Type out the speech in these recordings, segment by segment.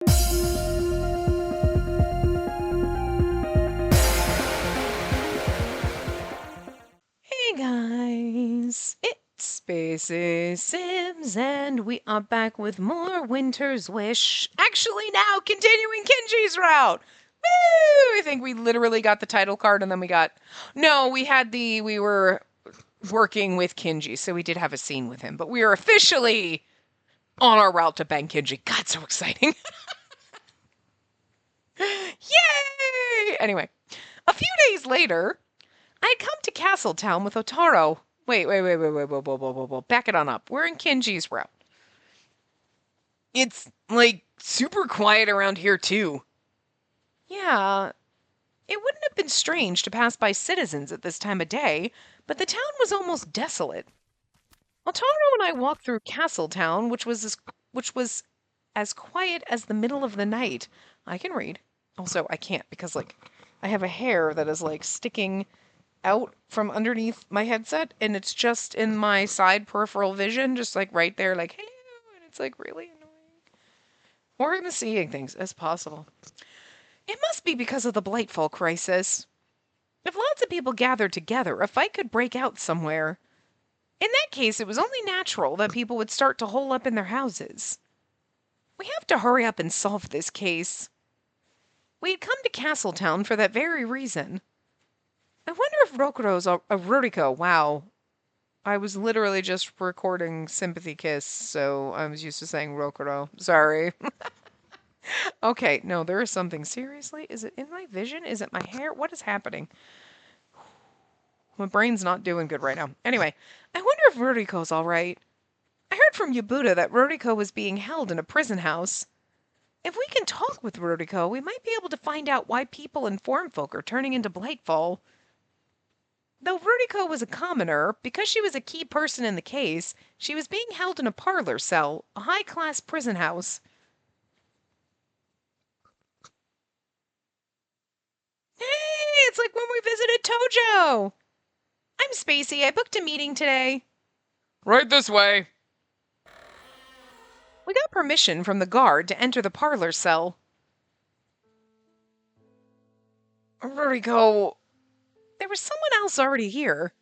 Hey guys, it's Spacey Sims, and we are back with more Winter's Wish. Actually, now continuing Kinji's route. Woo! I think we literally got the title card, and then we got. No, we were working with Kinji, so we did have a scene with him, but we are officially on our route to bang Kinji. God, so exciting! Yay! Anyway, a few days later, I'd come to Castletown with Otaro. Wait, whoa. Back it on up. We're in Kinji's route. It's, like, super quiet around here, too. Yeah, it wouldn't have been strange to pass by citizens at this time of day, but the town was almost desolate. Otaro and I walked through Castletown, which was as quiet as the middle of the night. I can read. Also, I can't because, like, I have a hair that is, like, sticking out from underneath my headset, and it's just in my side peripheral vision, just, like, right there, like, hello, and it's, like, really annoying. Or I'm seeing things as possible. It must be because of the Blightfall crisis. If lots of people gathered together, a fight could break out somewhere. In that case, it was only natural that people would start to hole up in their houses. We have to hurry up and solve this case. We had come to Castletown for that very reason. I wonder if Ruriko, wow. I was literally just recording Sympathy Kiss, so I was used to saying Rokuro. Sorry. Okay, no, there is something. Seriously? Is it in my vision? Is it my hair? What is happening? My brain's not doing good right now. Anyway, I wonder if Ruriko's alright. I heard from Yabuta that Ruriko was being held in a prison house. If we can talk with Ruriko, we might be able to find out why people and farm folk are turning into Blightfall. Though Ruriko was a commoner, because she was a key person in the case, she was being held in a parlor cell, a high-class prison house. Hey, it's like when we visited Tojo! I'm Spacey. I booked a meeting today. Right this way. We got permission from the guard to enter the parlor cell. Ruriko, there was someone else already here.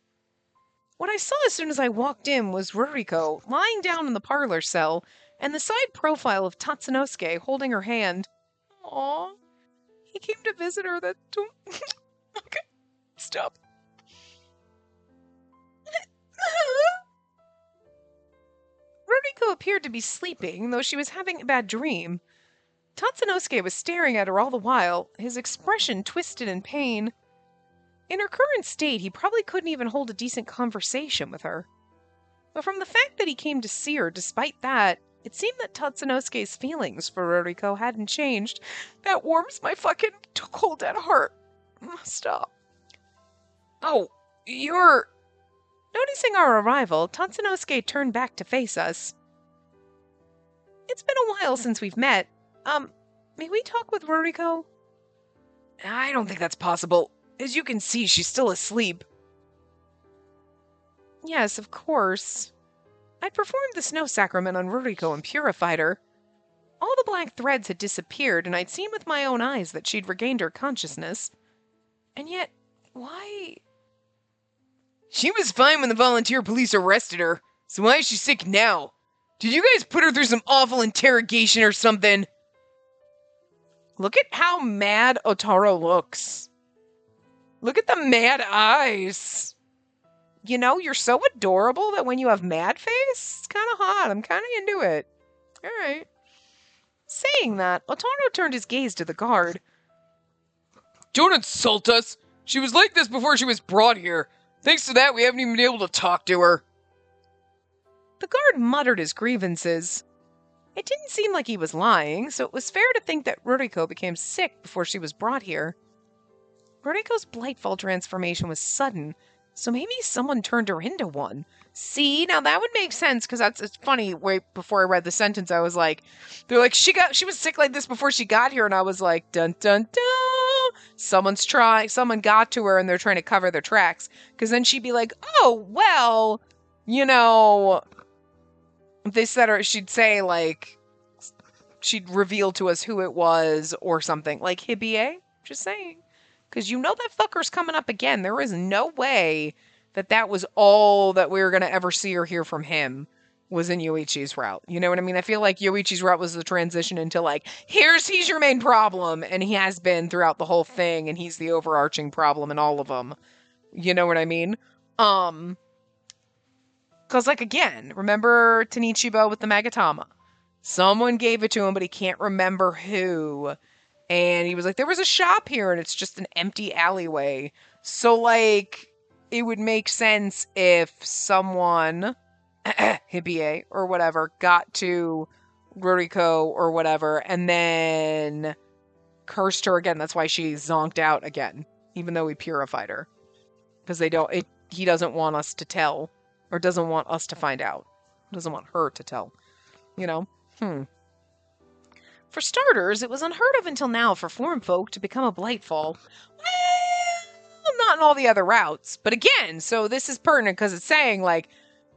What I saw as soon as I walked in was Ruriko lying down in the parlor cell and the side profile of Tatsunosuke holding her hand. Aww. He came to visit her. That don't... Okay, stop. Ruriko appeared to be sleeping, though she was having a bad dream. Tatsunosuke was staring at her all the while, his expression twisted in pain. In her current state, he probably couldn't even hold a decent conversation with her. But from the fact that he came to see her despite that, it seemed that Tatsunosuke's feelings for Ruriko hadn't changed. That warms my fucking cold dead heart. Stop. Oh, you're... Noticing our arrival, Tatsunosuke turned back to face us. It's been a while since we've met. May we talk with Ruriko? I don't think that's possible. As you can see, she's still asleep. Yes, of course. I'd performed the snow sacrament on Ruriko and purified her. All the black threads had disappeared, and I'd seen with my own eyes that she'd regained her consciousness. And yet, why... She was fine when the volunteer police arrested her, so why is she sick now? Did you guys put her through some awful interrogation or something? Look at how mad Otaro looks. Look at the mad eyes. You know, you're so adorable that when you have mad face, it's kind of hot. I'm kind of into it. All right. Saying that, Otaro turned his gaze to the guard. Don't insult us. She was like this before she was brought here. Thanks to that, we haven't even been able to talk to her. The guard muttered his grievances. It didn't seem like he was lying, so it was fair to think that Ruriko became sick before she was brought here. Ruriko's Blightfall transformation was sudden, so maybe someone turned her into one. See, now that would make sense, because it's funny, right before I read the sentence, I was like, they're like, she was sick like this before she got here, and I was like, dun dun dun, someone got to her, and they're trying to cover their tracks, because then she'd be like, oh, well, you know, if they said her, she'd say, like, she'd reveal to us who it was or something. Like Hibie, just saying. Because you know that fucker's coming up again. There is no way that was all that we were going to ever see or hear from him was in Yoichi's route. You know what I mean? I feel like Yoichi's route was the transition into like, he's your main problem. And he has been throughout the whole thing. And he's the overarching problem in all of them. You know what I mean? Because, like, again, remember Tanichibo with the Magatama? Someone gave it to him, but he can't remember who. And he was like, there was a shop here, and it's just an empty alleyway. So, like, it would make sense if someone, Hibie or whatever, got to Ruriko or whatever, and then cursed her again. That's why she zonked out again, even though we purified her. Because he doesn't want us to tell. Or doesn't want us to find out. Doesn't want her to tell. You know? For starters, it was unheard of until now for foreign folk to become a Blightfall. Well, not in all the other routes. But again, so this is pertinent because it's saying, like,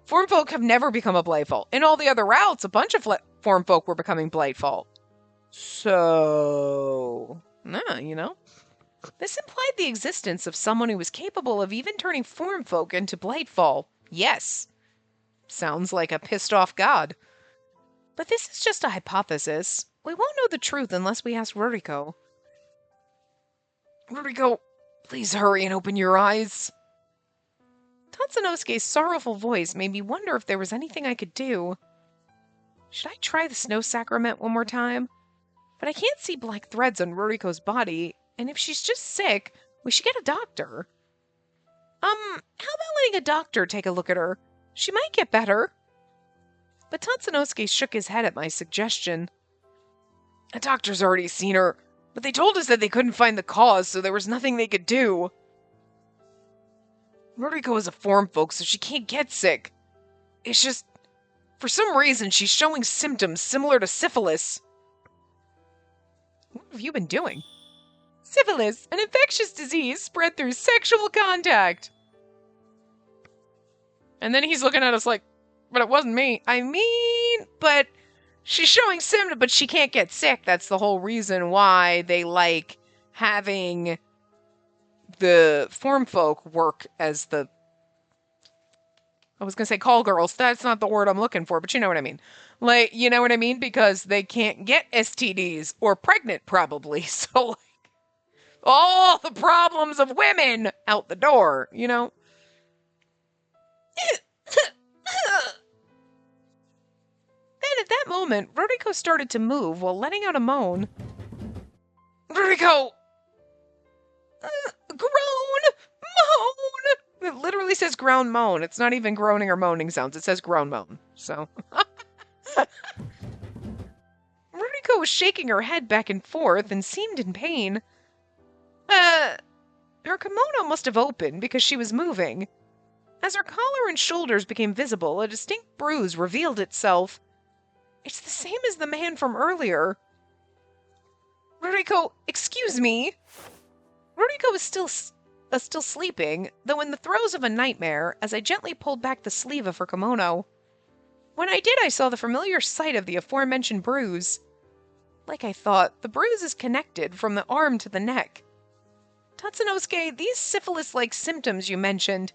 foreign folk have never become a Blightfall. In all the other routes, a bunch of foreign folk were becoming Blightfall. So, you know? This implied the existence of someone who was capable of even turning foreign folk into Blightfall. Yes. Sounds like a pissed off god. But this is just a hypothesis. We won't know the truth unless we ask Ruriko. Ruriko, please hurry and open your eyes. Tatsunosuke's sorrowful voice made me wonder if there was anything I could do. Should I try the snow sacrament one more time? But I can't see black threads on Ruriko's body, and if she's just sick, we should get a doctor. How about letting a doctor take a look at her? She might get better. But Tatsunosuke shook his head at my suggestion. A doctor's already seen her, but they told us that they couldn't find the cause, so there was nothing they could do. Ruriko is a form folk, so she can't get sick. It's just, for some reason, she's showing symptoms similar to syphilis. What have you been doing? Syphilis, an infectious disease spread through sexual contact. And then he's looking at us like, but it wasn't me. I mean, but she's showing symptoms, but she can't get sick. That's the whole reason why they like having the form folk work as the... I was going to say call girls. That's not the word I'm looking for, but you know what I mean. Like, you know what I mean? Because they can't get STDs or pregnant, probably. So, like, all the problems of women out the door, you know? Then at that moment, Ruriko started to move while letting out a moan. Ruriko! Groan! Moan! It literally says groan moan. It's not even groaning or moaning sounds. It says groan moan. So. Ruriko was shaking her head back and forth and seemed in pain. Her kimono must have opened because she was moving. As her collar and shoulders became visible, a distinct bruise revealed itself. It's the same as the man from earlier. Ruriko, excuse me. Ruriko was still sleeping, though in the throes of a nightmare, as I gently pulled back the sleeve of her kimono. When I did, I saw the familiar sight of the aforementioned bruise. Like I thought, the bruise is connected from the arm to the neck. Tatsunosuke, these syphilis-like symptoms you mentioned,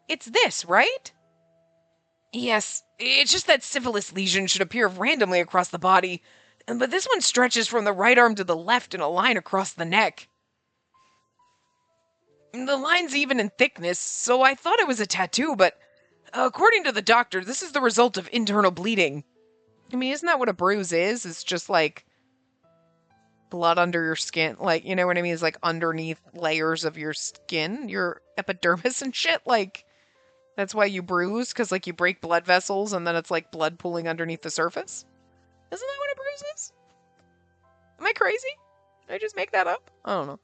it's this, right? Yes, it's just that syphilis lesion should appear randomly across the body, but this one stretches from the right arm to the left in a line across the neck. The line's even in thickness, so I thought it was a tattoo, but according to the doctor, this is the result of internal bleeding. I mean, isn't that what a bruise is? It's just like blood under your skin, like, you know what I mean? It's like underneath layers of your skin, your epidermis and shit, like, that's why you bruise, because, like, you break blood vessels, and then it's, like, blood pooling underneath the surface? Isn't that what a bruise is? Am I crazy? Did I just make that up? I don't know.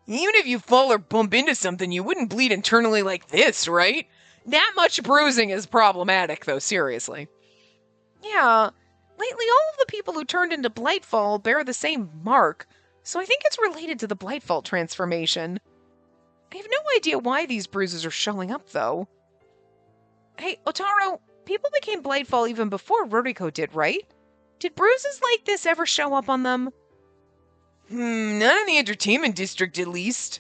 Even if you fall or bump into something, you wouldn't bleed internally like this, right? That much bruising is problematic, though, seriously. Yeah, lately all of the people who turned into Blightfall bear the same mark, so I think it's related to the Blightfall transformation. I have no idea why these bruises are showing up, though. Hey, Otaro, people became Blightfall even before Ruriko did, right? Did bruises like this ever show up on them? Not in the entertainment district, at least.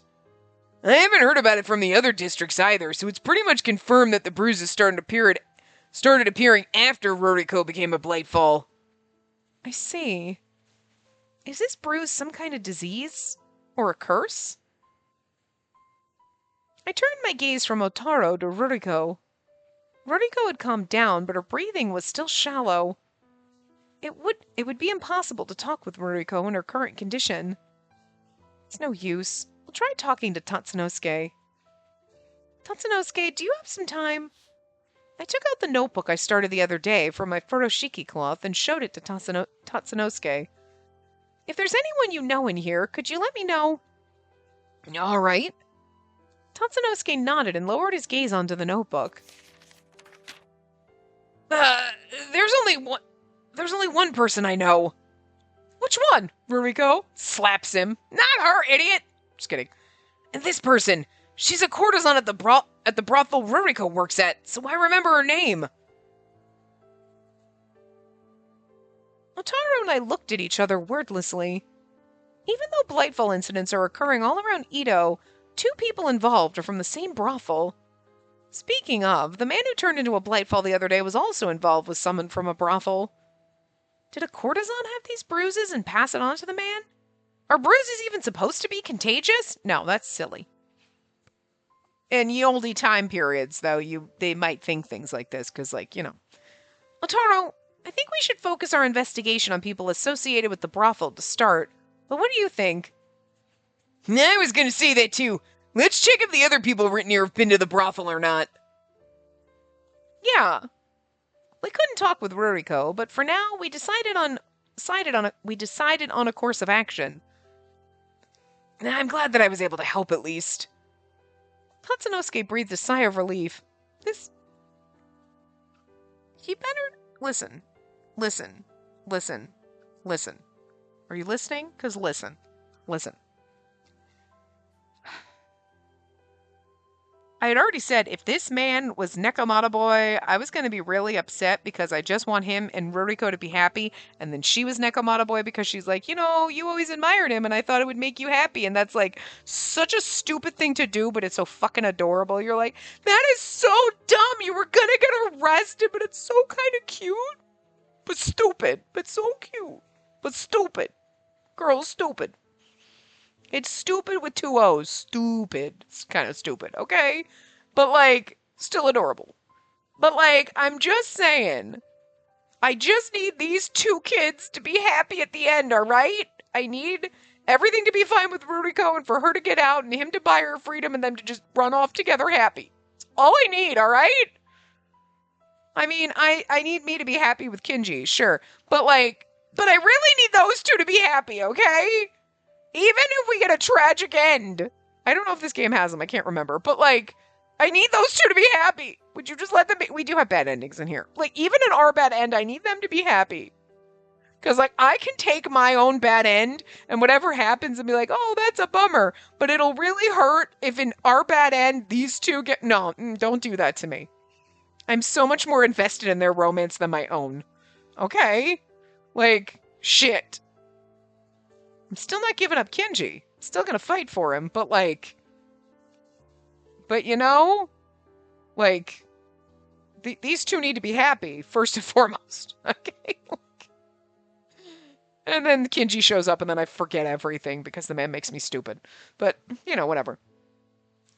I haven't heard about it from the other districts either, so it's pretty much confirmed that the bruises started appearing after Ruriko became a Blightfall. I see. Is this bruise some kind of disease? Or a curse? I turned my gaze from Otaro to Ruriko. Ruriko had calmed down, but her breathing was still shallow. It would be impossible to talk with Ruriko in her current condition. It's no use. We'll try talking to Tatsunosuke. Tatsunosuke, do you have some time? I took out the notebook I started the other day from my furoshiki cloth and showed it to Tatsunosuke. If there's anyone you know in here, could you let me know? All right. Tatsunosuke nodded and lowered his gaze onto the notebook. There's only one person I know. Which one? Ruriko slaps him. Not her, idiot. Just kidding. And this person, she's a courtesan at the brothel Ruriko works at, so I remember her name. Otaro and I looked at each other wordlessly. Even though Blightfall incidents are occurring all around Edo, 2 people involved are from the same brothel. Speaking of, the man who turned into a Blightfall the other day was also involved with someone from a brothel. Did a courtesan have these bruises and pass it on to the man? Are bruises even supposed to be contagious? No, that's silly. In ye olde time periods, though, they might think things like this, because, Otaro, I think we should focus our investigation on people associated with the brothel to start. But what do you think? I was gonna say that too. Let's check if the other people written here have been to the brothel or not. Yeah. We couldn't talk with Ruriko, but for now we decided on a course of action. I'm glad that I was able to help at least. Tatsunosuke breathed a sigh of relief. You better listen. Listen. Are you listening? 'Cause listen. I had already said if this man was Nekomata Boy, I was going to be really upset because I just want him and Ruriko to be happy. And then she was Nekomata Boy because she's like, you always admired him and I thought it would make you happy. And that's such a stupid thing to do, but it's so fucking adorable. You're like, that is so dumb. You were going to get arrested, but it's so kind of cute. But stupid. But so cute. But stupid. Girl, stupid. It's stupid with 2 O's. Stupid. It's kind of stupid, okay? But, still adorable. But, I'm just saying, I just need these 2 kids to be happy at the end, alright? I need everything to be fine with Ruriko and for her to get out and him to buy her freedom and them to just run off together happy. It's all I need, alright? I mean, I need me to be happy with Kinji, sure. But I really need those 2 to be happy, okay? Even if we get a tragic end. I don't know if this game has them. I can't remember. But, I need those 2 to be happy. Would you just let them be? We do have bad endings in here. Even in our bad end, I need them to be happy. Because, I can take my own bad end and whatever happens and be like, oh, that's a bummer. But it'll really hurt if in our bad end, these 2 get... No, don't do that to me. I'm so much more invested in their romance than my own. Okay? Shit. I'm still not giving up Kinji. Still gonna fight for him, but these 2 need to be happy, first and foremost. Okay? And then Kinji shows up and then I forget everything because the man makes me stupid. But, whatever.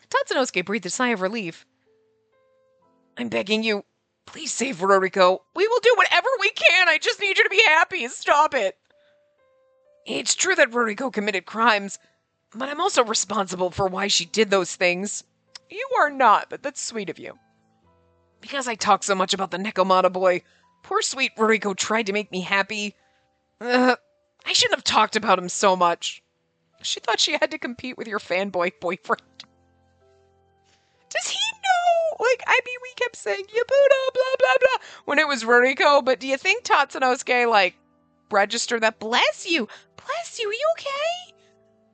Tatsunosuke breathed a sigh of relief. I'm begging you, please save Ruriko. We will do whatever we can. I just need you to be happy. Stop it. It's true that Ruriko committed crimes, but I'm also responsible for why she did those things. You are not, but that's sweet of you. Because I talk so much about the Nekomata Boy, poor sweet Ruriko tried to make me happy. I shouldn't have talked about him so much. She thought she had to compete with your fanboy boyfriend. Does he know? We kept saying, Yabuno, blah, blah, blah, when it was Ruriko, but do you think Tatsunosuke, register that? Bless you, you okay?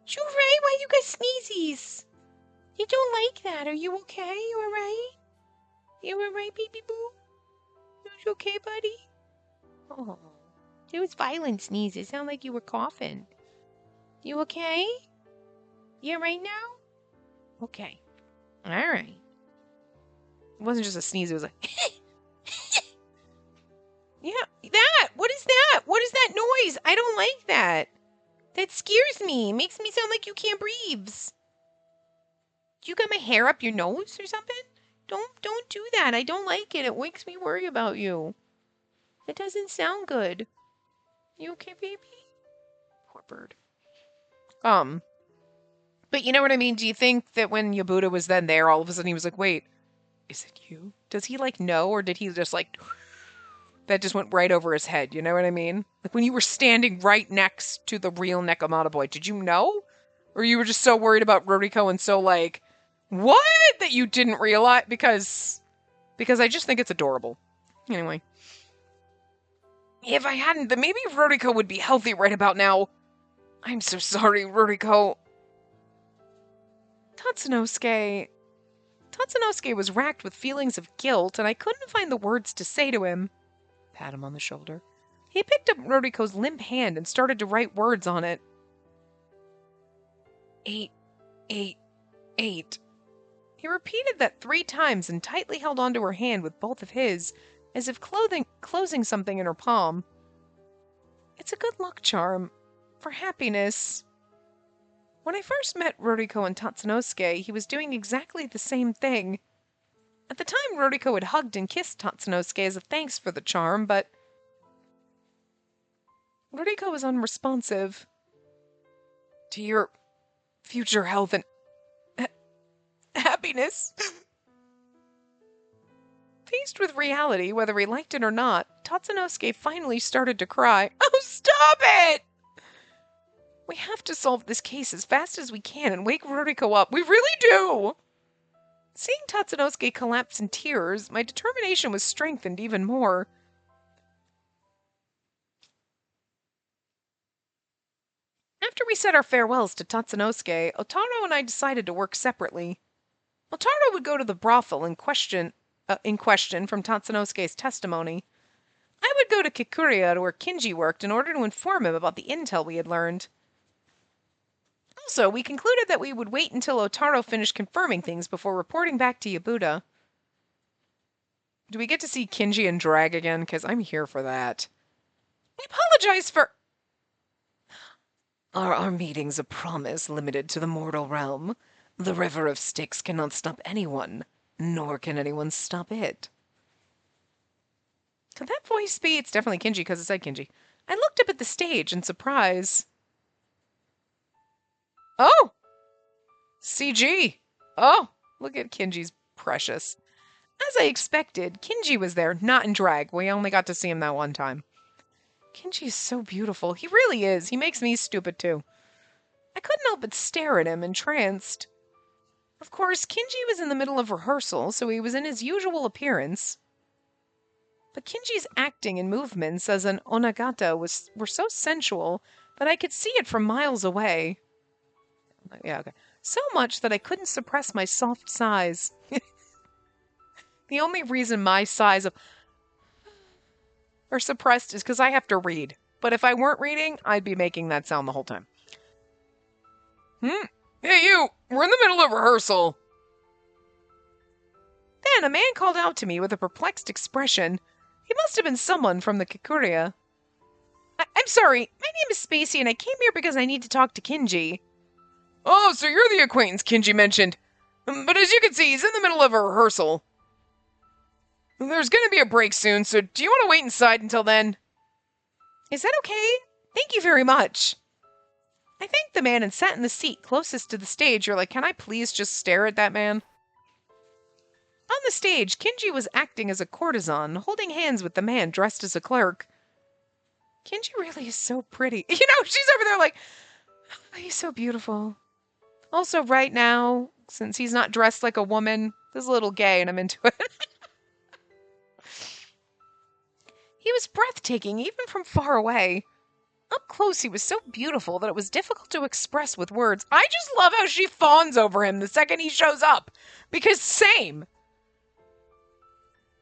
You alright? Why you got sneezies? You don't like that, are you okay? You alright? You alright, baby boo? You okay, buddy? Oh, It was violent sneezes. It sounded like you were coughing. You okay? You right now? Okay. All right. It wasn't just a sneeze. It was like, yeah, that. What is that? What is that noise? I don't like that. That scares me. Makes me sound like you can't breathe. You got my hair up your nose or something? Don't do that. I don't like it. It makes me worry about you. It doesn't sound good. You okay, baby? Poor bird. But you know what I mean? Do you think that when Yabuta was then there, all of a sudden he was like, wait, is it you? Does he like know, or did he just like that just went right over his head? You know what I mean? Like when you were standing right next to the real Nekomata boy, did you know? Or you were just so worried about Roriko and so like, what? That you didn't realize? Because I just think it's adorable. Anyway. If I hadn't, then maybe Roriko would be healthy right about now. I'm so sorry, Roriko. Tatsunosuke was racked with feelings of guilt, and I couldn't find the words to say to him. Pat him on the shoulder. He picked up Roriko's limp hand and started to write words on it. 8, 8, 8. He repeated that 3 times and tightly held onto her hand with both of his, as if closing something in her palm. It's a good luck charm. For happiness. When I first met Roriko and Tatsunosuke, he was doing exactly the same thing. At the time, Roriko had hugged and kissed Tatsunosuke as a thanks for the charm, but Roriko was unresponsive. To your future health and happiness. Faced with reality, whether he liked it or not, Tatsunosuke finally started to cry. Oh, stop it! We have to solve this case as fast as we can and wake Roriko up. We really do! Seeing Tatsunosuke collapse in tears, my determination was strengthened even more. After we said our farewells to Tatsunosuke, Otaro and I decided to work separately. Otaro would go to the brothel in question from Tatsunosuke's testimony. I would go to Kikuria where Kinji worked in order to inform him about the intel we had learned. Also, we concluded that we would wait until Otaro finished confirming things before reporting back to Yabuta. Do we get to see Kinji in drag again? Because I'm here for that. I apologize for... Our meeting's a promise limited to the mortal realm. The River of Styx cannot stop anyone, nor can anyone stop it. Could that voice be? It's definitely Kinji because it said Kinji. I looked up at the stage in surprise. Oh! CG! Oh, look at Kinji's precious. As I expected, Kinji was there, not in drag. We only got to see him that one time. Kinji is so beautiful. He really is. He makes me stupid, too. I couldn't help but stare at him, entranced. Of course, Kinji was in the middle of rehearsal, so he was in his usual appearance. But Kinji's acting and movements as an onagata were so sensual that I could see it from miles away. Yeah, okay. So much that I couldn't suppress my soft sighs. The only reason my sighs are suppressed is because I have to read. But if I weren't reading, I'd be making that sound the whole time. Hey, you! We're in the middle of rehearsal. Then a man called out to me with a perplexed expression. He must have been someone from the Kikuria. I'm sorry, my name is Spacey and I came here because I need to talk to Kinji. Oh, so you're the acquaintance Kinji mentioned. But as you can see, he's in the middle of a rehearsal. There's gonna be a break soon, so do you want to wait inside until then? Is that okay? Thank you very much. I thanked the man and sat in the seat closest to the stage. You're like, can I please just stare at that man? On the stage, Kinji was acting as a courtesan, holding hands with the man dressed as a clerk. Kinji really is so pretty. You know, she's over there like, oh, he's so beautiful. Also, right now, since he's not dressed like a woman, this is a little gay and I'm into it. He was breathtaking, even from far away. Up close, he was so beautiful that it was difficult to express with words. I just love how she fawns over him the second he shows up. Because same.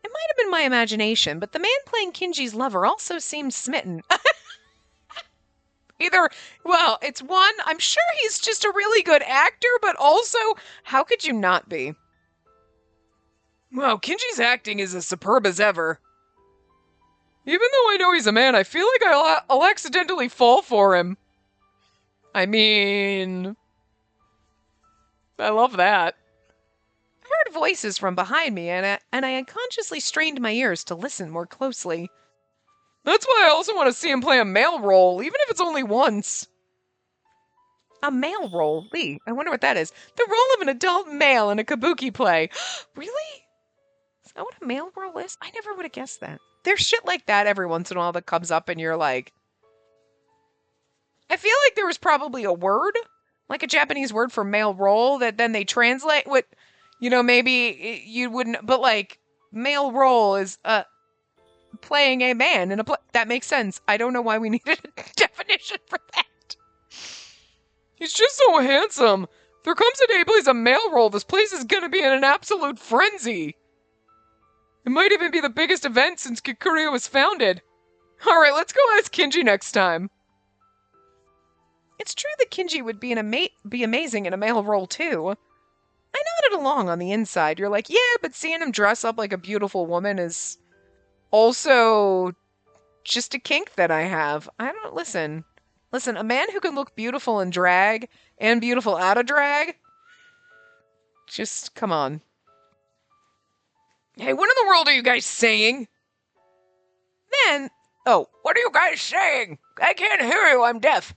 It might have been my imagination, but the man playing Kinji's lover also seemed smitten. Well, it's one, I'm sure he's just a really good actor, but also, how could you not be? Wow, Kinji's acting is as superb as ever. Even though I know he's a man, I feel like I'll accidentally fall for him. I mean, I love that. I heard voices from behind me, and I unconsciously strained my ears to listen more closely. That's why I also want to see him play a male role, even if it's only once. A male role? Lee, I wonder what that is. The role of an adult male in a kabuki play. Really? Is that what a male role is? I never would have guessed that. There's shit like that every once in a while that comes up and you're like... I feel like there was probably a word, like a Japanese word for male role, that then they translate what, maybe you wouldn't, but like, male role is playing a man in a play. That makes sense. I don't know why we needed a definition for that. He's just so handsome. If there comes a day he plays a male role, this place is gonna be in an absolute frenzy. It might even be the biggest event since Kikuria was founded. Alright, let's go ask Kinji next time. It's true that Kinji would be amazing in a male role too. I nodded along on the inside. You're like, yeah, but seeing him dress up like a beautiful woman is also just a kink that I have. I don't listen. Listen, a man who can look beautiful in drag and beautiful out of drag, just come on. Hey, what in the world are you guys saying? Then, what are you guys saying? I can't hear you, I'm deaf.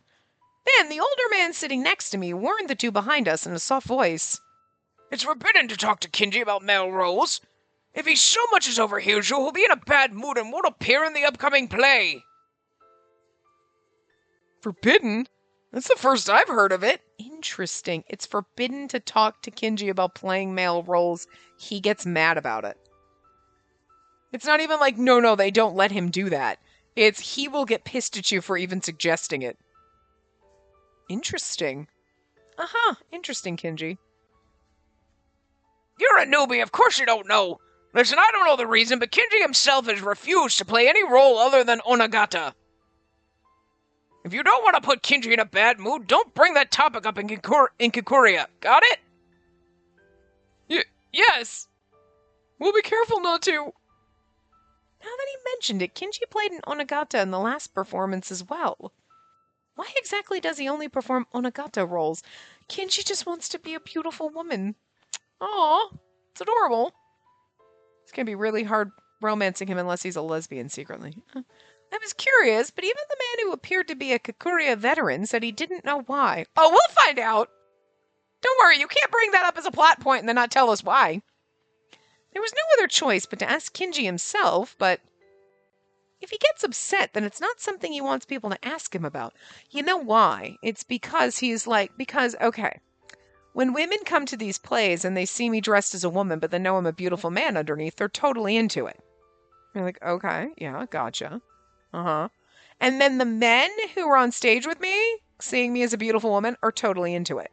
Then the older man sitting next to me warned the two behind us in a soft voice. It's forbidden to talk to Kinji about male roles. If he so much as overhears you, he'll be in a bad mood and won't appear in the upcoming play. Forbidden? That's the first I've heard of it. Interesting. It's forbidden to talk to Kinji about playing male roles. He gets mad about it. It's not even like, no, they don't let him do that. It's he will get pissed at you for even suggesting it. Interesting. Interesting, Kinji. You're a newbie, of course you don't know. Listen, I don't know the reason, but Kinji himself has refused to play any role other than Onagata. If you don't want to put Kinji in a bad mood, don't bring that topic up in Kikuria. Got it? Yes. We'll be careful not to. Now that he mentioned it, Kinji played an Onagata in the last performance as well. Why exactly does he only perform Onagata roles? Kinji just wants to be a beautiful woman. Aw, it's adorable. It's gonna be really hard romancing him unless he's a lesbian secretly. I was curious, but even the man who appeared to be a Kikuria veteran said he didn't know why. Oh, we'll find out. Don't worry, you can't bring that up as a plot point and then not tell us why. There was no other choice but to ask Kinji himself, but if he gets upset, then it's not something he wants people to ask him about. You know why? It's because okay, when women come to these plays and they see me dressed as a woman, but they know I'm a beautiful man underneath, they're totally into it. You're like, okay, yeah, gotcha. And then the men who are on stage with me, seeing me as a beautiful woman, are totally into it.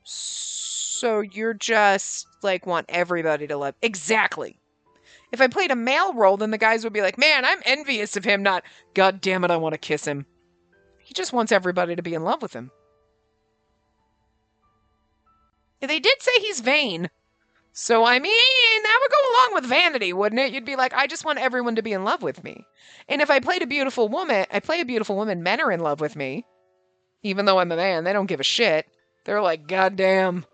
So you're just, like, want everybody to love... Exactly. If I played a male role, then the guys would be like, man, I'm envious of him, not, God damn it, I want to kiss him. He just wants everybody to be in love with him. They did say he's vain. So, I mean, that would go along with vanity, wouldn't it? You'd be like, I just want everyone to be in love with me. And if I play a beautiful woman, men are in love with me. Even though I'm a man, they don't give a shit. They're like, God damn.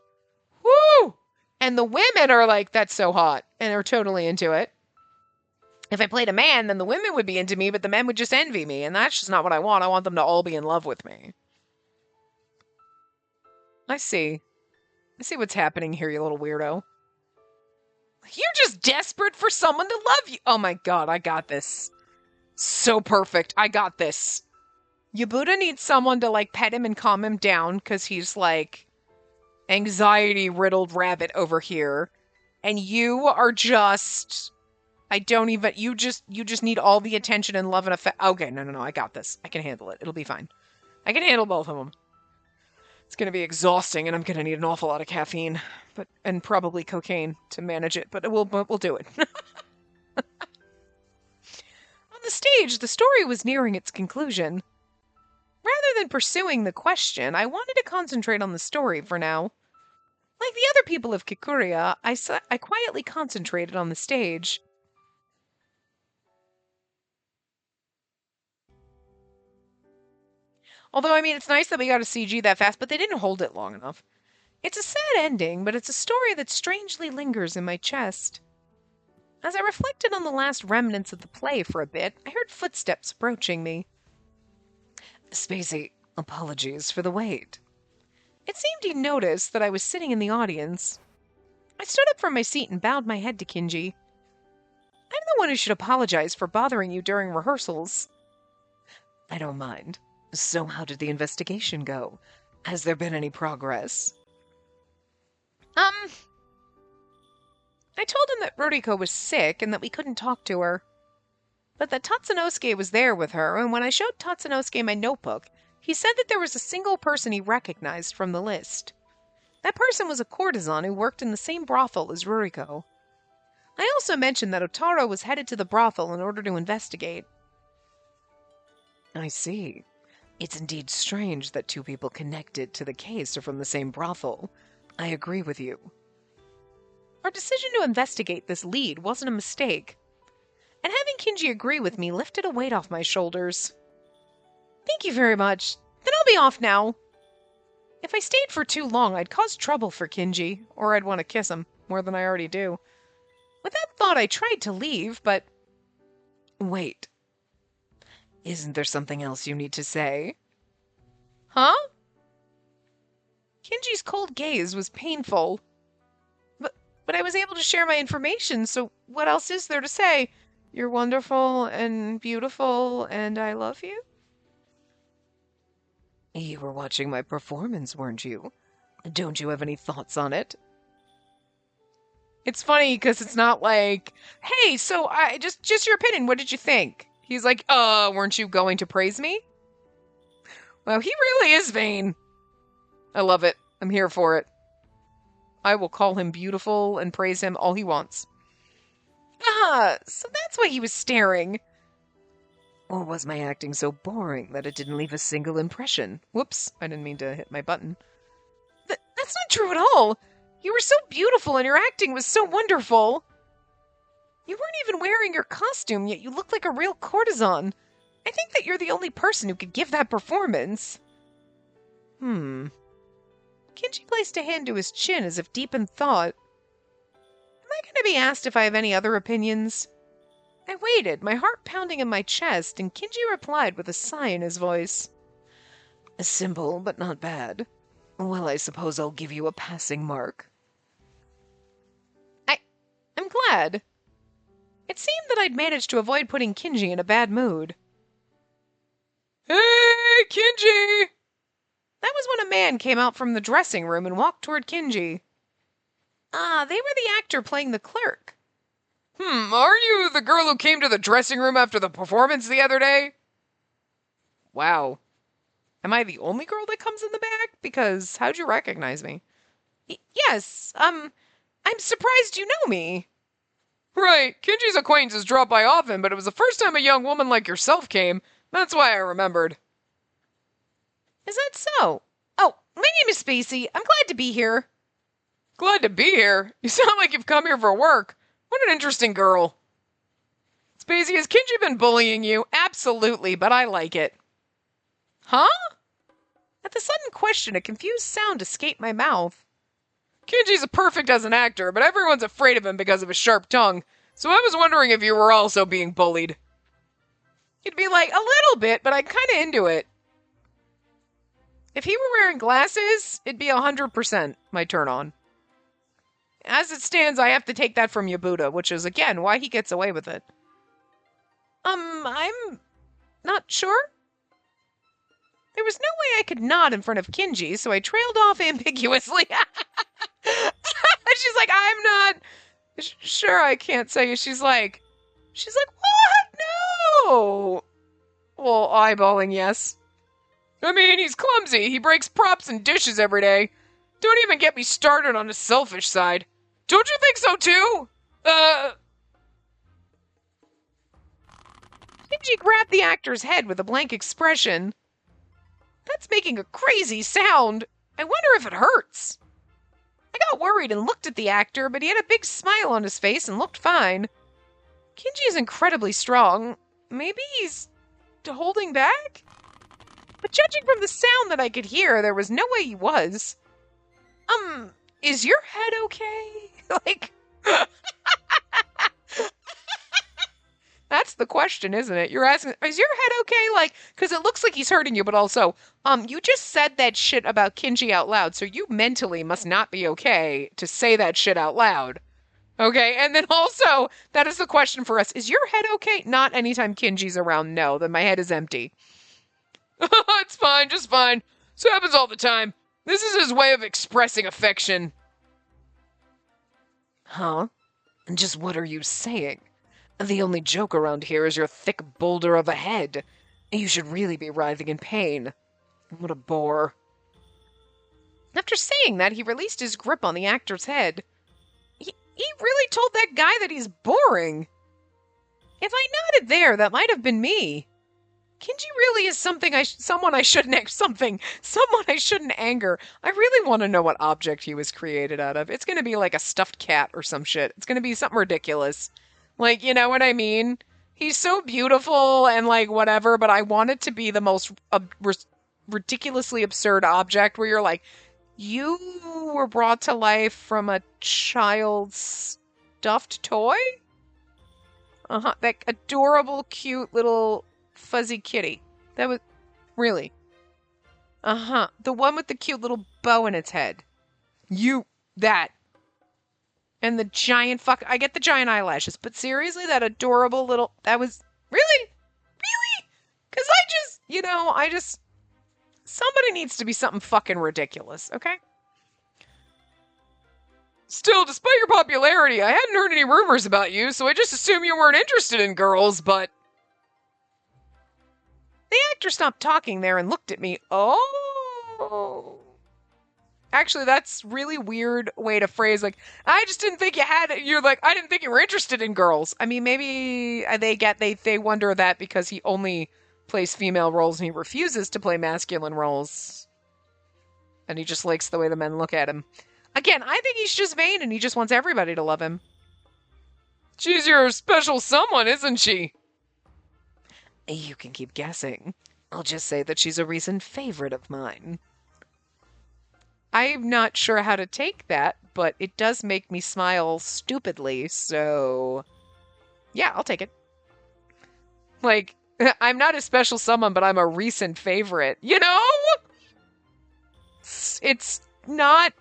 Woo! And the women are like, that's so hot. And they're totally into it. If I played a man, then the women would be into me, but the men would just envy me. And that's just not what I want. I want them to all be in love with me. I see what's happening here, you little weirdo. You're just desperate for someone to love you. Oh my god, I got this. So perfect. I got this. Yabuda needs someone to, like, pet him and calm him down because he's, like, anxiety-riddled rabbit over here. And you are just... You just need all the attention and love and affection. Okay, no, I got this. I can handle it. It'll be fine. I can handle both of them. It's going to be exhausting, and I'm going to need an awful lot of caffeine, and probably cocaine to manage it, but we'll do it. On the stage, the story was nearing its conclusion. Rather than pursuing the question, I wanted to concentrate on the story for now. Like the other people of Kikuria, I quietly concentrated on the stage. Although, I mean, it's nice that we got a CG that fast, but they didn't hold it long enough. It's a sad ending, but it's a story that strangely lingers in my chest. As I reflected on the last remnants of the play for a bit, I heard footsteps approaching me. Spacey, apologies for the wait. It seemed he noticed that I was sitting in the audience. I stood up from my seat and bowed my head to Kinji. I'm the one who should apologize for bothering you during rehearsals. I don't mind. So how did the investigation go? Has there been any progress? I told him that Ruriko was sick and that we couldn't talk to her. But that Tatsunosuke was there with her, and when I showed Tatsunosuke my notebook, he said that there was a single person he recognized from the list. That person was a courtesan who worked in the same brothel as Ruriko. I also mentioned that Otaro was headed to the brothel in order to investigate. I see. It's indeed strange that two people connected to the case are from the same brothel. I agree with you. Our decision to investigate this lead wasn't a mistake, and having Kinji agree with me lifted a weight off my shoulders. Thank you very much. Then I'll be off now. If I stayed for too long, I'd cause trouble for Kinji, or I'd want to kiss him, more than I already do. With that thought, I tried to leave, but... Wait. Isn't there something else you need to say? Huh? Kinji's cold gaze was painful. But I was able to share my information, so what else is there to say? You're wonderful and beautiful, and I love you? You were watching my performance, weren't you? Don't you have any thoughts on it? It's funny because it's not like, hey, so I just your opinion, what did you think? He's like, weren't you going to praise me? Well, he really is vain. I love it. I'm here for it. I will call him beautiful and praise him all he wants. So that's why he was staring. Or was my acting so boring that it didn't leave a single impression? Whoops, I didn't mean to hit my button. That's not true at all. You were so beautiful and your acting was so wonderful. You weren't even wearing your costume, yet you looked like a real courtesan. I think that you're the only person who could give that performance. Kinji placed a hand to his chin as if deep in thought. Am I going to be asked if I have any other opinions? I waited, my heart pounding in my chest, and Kinji replied with a sigh in his voice. Simple, but not bad. Well, I suppose I'll give you a passing mark. I'm glad. It seemed that I'd managed to avoid putting Kinji in a bad mood. Hey, Kinji! That was when a man came out from the dressing room and walked toward Kinji. They were the actor playing the clerk. Are you the girl who came to the dressing room after the performance the other day? Wow. Am I the only girl that comes in the back? Because how'd you recognize me? Yes, I'm surprised you know me. Right, Kinji's acquaintances drop by often, but it was the first time a young woman like yourself came. That's why I remembered. Is that so? Oh, my name is Spacey. I'm glad to be here. Glad to be here? You sound like you've come here for work. What an interesting girl. Spacey, has Kinji been bullying you? Absolutely, but I like it. Huh? At the sudden question, a confused sound escaped my mouth. Kinji's perfect as an actor, but everyone's afraid of him because of his sharp tongue. So I was wondering if you were also being bullied. You'd be like, a little bit, but I'm kind of into it. If he were wearing glasses, it'd be 100% my turn on. As it stands, I have to take that from Yabuta, which is, again, why he gets away with it. I'm not sure. There was no way I could nod in front of Kinji, so I trailed off ambiguously. She's like, I'm not sure, I can't say. She's like, what? No! Well, eyeballing, yes. I mean, he's clumsy. He breaks props and dishes every day. Don't even get me started on his selfish side. Don't you think so too? Kenji grabbed the actor's head with a blank expression. That's making a crazy sound. I wonder if it hurts. I got worried and looked at the actor, but he had a big smile on his face and looked fine. Kenji is incredibly strong. Maybe he's holding back? But judging from the sound that I could hear, there was no way he was. Is your head okay? Like, that's the question, isn't it? You're asking, is your head okay? Like, because it looks like he's hurting you, but also, you just said that shit about Kenji out loud, so you mentally must not be okay to say that shit out loud. Okay, and then also, that is the question for us. Is your head okay? Not anytime Kenji's around, no, then my head is empty. It's fine, just fine. This happens all the time. This is his way of expressing affection. Huh? Just what are you saying? The only joke around here is your thick boulder of a head. You should really be writhing in pain. What a bore. After saying that, he released his grip on the actor's head. He really told that guy that he's boring. If I nodded there, that might have been me. Kenji really is someone I shouldn't anger. I really want to know what object he was created out of. It's going to be like a stuffed cat or some shit. It's going to be something ridiculous. Like, you know what I mean? He's so beautiful and like whatever, but I want it to be the most ridiculously absurd object where you're like, you were brought to life from a child's stuffed toy? That adorable, cute little fuzzy kitty. That was really. The one with the cute little bow in its head. That. And the giant I get the giant eyelashes, but seriously, that adorable little, that was, really? Really? Because somebody needs to be something fucking ridiculous, okay? Still, despite your popularity, I hadn't heard any rumors about you, so I just assumed you weren't interested in girls, but... The actor stopped talking there and looked at me. Oh. Actually, that's really weird way to phrase, like, I just didn't think you're like, I didn't think you were interested in girls. I mean, maybe they wonder that because he only plays female roles and he refuses to play masculine roles. And he just likes the way the men look at him. Again, I think he's just vain and he just wants everybody to love him. She's your special someone, isn't she? You can keep guessing. I'll just say that she's a recent favorite of mine. I'm not sure how to take that, but it does make me smile stupidly, so... Yeah, I'll take it. Like, I'm not a special someone, but I'm a recent favorite. You know? It's not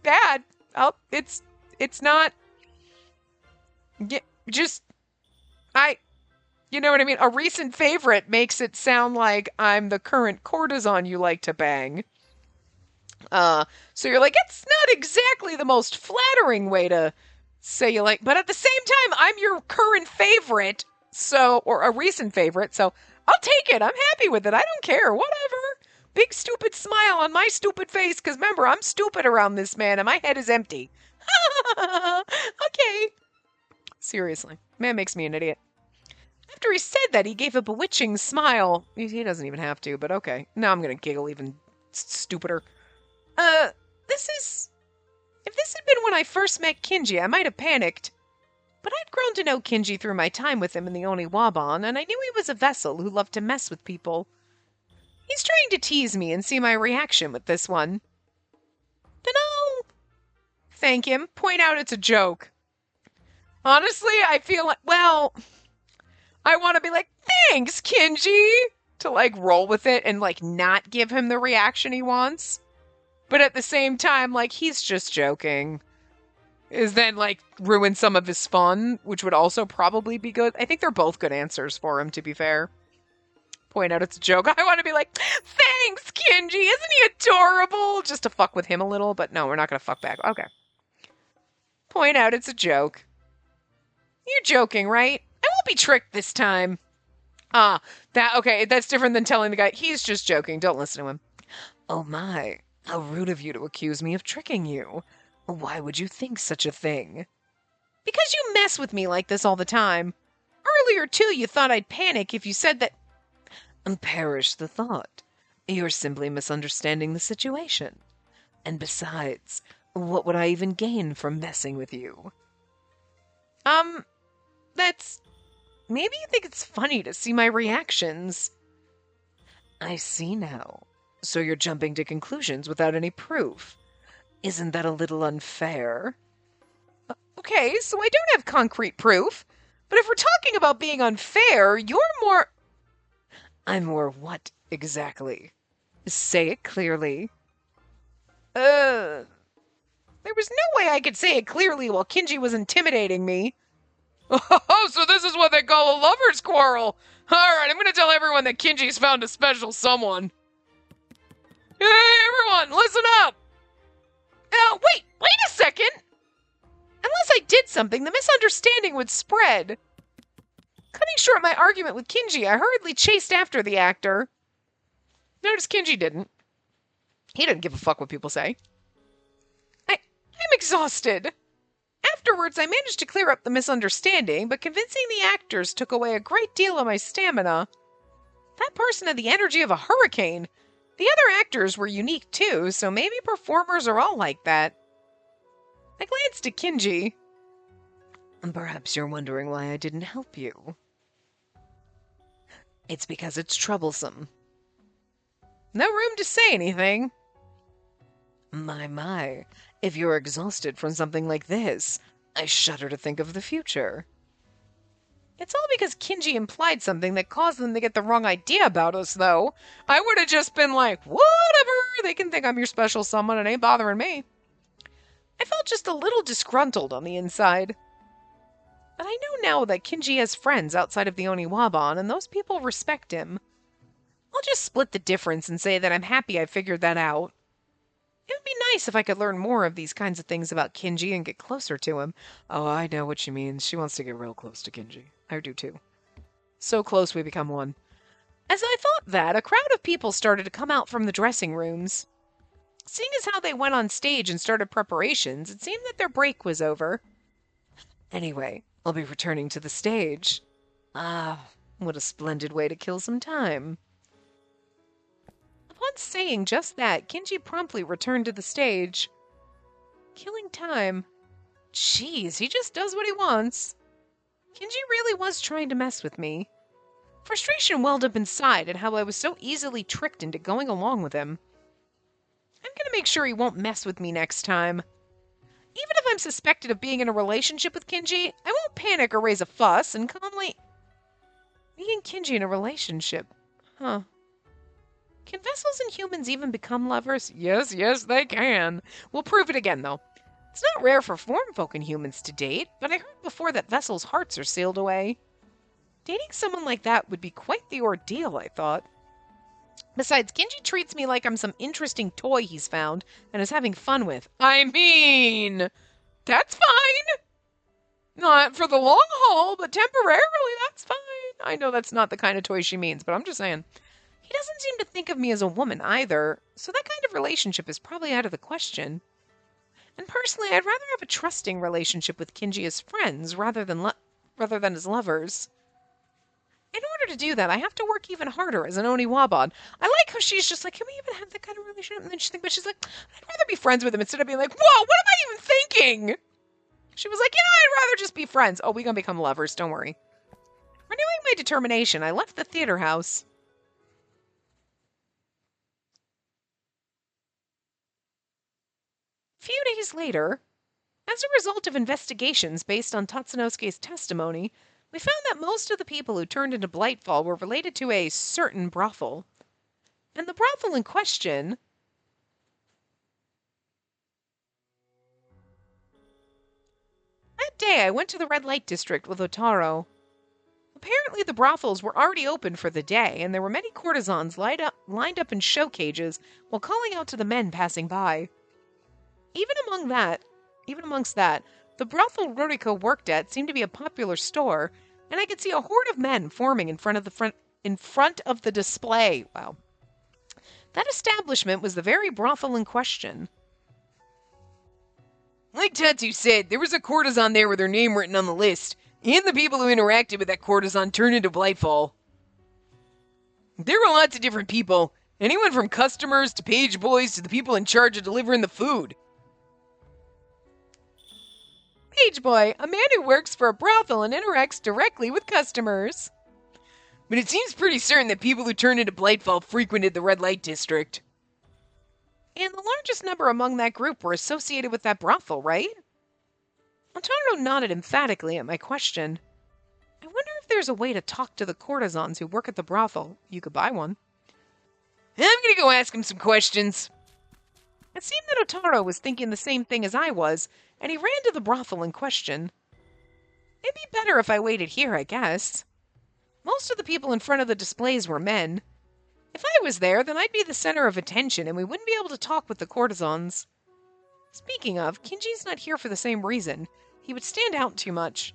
bad. It's not... You know what I mean? A recent favorite makes it sound like I'm the current courtesan you like to bang. So you're like, it's not exactly the most flattering way to say you like, but at the same time, I'm your current favorite, or a recent favorite, so I'll take it. I'm happy with it. I don't care. Whatever. Big stupid smile on my stupid face, because remember, I'm stupid around this man, and my head is empty. Okay. Seriously. Man makes me an idiot. After he said that, he gave a bewitching smile. He doesn't even have to, but okay. Now I'm going to giggle even stupider. If this had been when I first met Kenji, I might have panicked. But I'd grown to know Kenji through my time with him in the Oniwaban, and I knew he was a vessel who loved to mess with people. He's trying to tease me and see my reaction with this one. Then I'll thank him, point out it's a joke. Honestly, I feel like, well, I want to be like, thanks, Kenji, to like roll with it and like not give him the reaction he wants. But at the same time, like, he's just joking. Is then, like, ruin some of his fun, which would also probably be good. I think they're both good answers for him, to be fair. Point out it's a joke. I want to be like, thanks, Kenji, isn't he adorable? Just to fuck with him a little, but no, we're not going to fuck back. Okay. Point out it's a joke. You're joking, right? I won't be tricked this time. Okay, that's different than telling the guy, he's just joking, don't listen to him. Oh my, how rude of you to accuse me of tricking you. Why would you think such a thing? Because you mess with me like this all the time. Earlier, too, you thought I'd panic if you said that. Perish the thought. You're simply misunderstanding the situation. And besides, what would I even gain from messing with you? That's. Maybe you think it's funny to see my reactions. I see now. So you're jumping to conclusions without any proof. Isn't that a little unfair? Okay, so I don't have concrete proof. But if we're talking about being unfair, you're more. I'm more what, exactly? Say it clearly. There was no way I could say it clearly while Kinji was intimidating me. Oh, so this is what they call a lover's quarrel. Alright, I'm gonna tell everyone that Kinji's found a special someone. Hey, everyone, listen up! Wait a second! Unless I did something, the misunderstanding would spread. Cutting short my argument with Kinji, I hurriedly chased after the actor. Notice Kinji didn't. He didn't give a fuck what people say. I'm exhausted. Afterwards, I managed to clear up the misunderstanding, but convincing the actors took away a great deal of my stamina. That person had the energy of a hurricane. The other actors were unique too, so maybe performers are all like that. I glanced at Kinji. Perhaps you're wondering why I didn't help you. It's because it's troublesome. No room to say anything. My, if you're exhausted from something like this, I shudder to think of the future. It's all because Kinji implied something that caused them to get the wrong idea about us, though. I would have just been like, whatever, they can think I'm your special someone, it ain't bothering me. I felt just a little disgruntled on the inside. But I know now that Kinji has friends outside of the Oniwaban, and those people respect him. I'll just split the difference and say that I'm happy I figured that out. It would be nice if I could learn more of these kinds of things about Kinji and get closer to him. Oh, I know what she means. She wants to get real close to Kinji. I do too. So close we become one. As I thought that, a crowd of people started to come out from the dressing rooms. Seeing as how they went on stage and started preparations, it seemed that their break was over. Anyway, I'll be returning to the stage. Ah, what a splendid way to kill some time. Upon saying just that, Kinji promptly returned to the stage. Killing time. Jeez, he just does what he wants. Kinji really was trying to mess with me. Frustration welled up inside at how I was so easily tricked into going along with him. I'm gonna make sure he won't mess with me next time. Even if I'm suspected of being in a relationship with Kinji, I won't panic or raise a fuss and calmly... Me and Kinji in a relationship. Huh. Can vessels and humans even become lovers? Yes, they can. We'll prove it again, though. It's not rare for formfolk and humans to date, but I heard before that vessels' hearts are sealed away. Dating someone like that would be quite the ordeal, I thought. Besides, Kinji treats me like I'm some interesting toy he's found and is having fun with. I mean, that's fine. Not for the long haul, but temporarily, that's fine. I know that's not the kind of toy she means, but I'm just saying. He doesn't seem to think of me as a woman either, so that kind of relationship is probably out of the question. And personally, I'd rather have a trusting relationship with Kinji as friends rather than as lovers. In order to do that, I have to work even harder as an Oniwaban. I like how she's just like, can we even have that kind of relationship? And then she's like, I'd rather be friends with him instead of being like, whoa, what am I even thinking? She was like, I'd rather just be friends. Oh, we gonna become lovers, don't worry. Renewing my determination, I left the theater house. A few days later, as a result of investigations based on Tatsunosuke's testimony, we found that most of the people who turned into Blightfall were related to a certain brothel. And the brothel in question... That day I went to the red light district with Otaro. Apparently the brothels were already open for the day, and there were many courtesans lined up in show cages while calling out to the men passing by. Even amongst that, the brothel Ruriko worked at seemed to be a popular store, and I could see a horde of men forming in front of the display. Wow. That establishment was the very brothel in question. Like Tatsu said, there was a courtesan there with her name written on the list, and the people who interacted with that courtesan turned into Blightfall. There were lots of different people, anyone from customers to page boys to the people in charge of delivering the food. Page boy, a man who works for a brothel and interacts directly with customers. But it seems pretty certain that people who turned into Blightfall frequented the red light district. And the largest number among that group were associated with that brothel, right? Otaro nodded emphatically at my question. I wonder if there's a way to talk to the courtesans who work at the brothel. You could buy one. I'm gonna go ask him some questions. It seemed that Otaro was thinking the same thing as I was, and he ran to the brothel in question. It'd be better if I waited here, I guess. Most of the people in front of the displays were men. If I was there, then I'd be the center of attention and we wouldn't be able to talk with the courtesans. Speaking of, Kinji's not here for the same reason. He would stand out too much.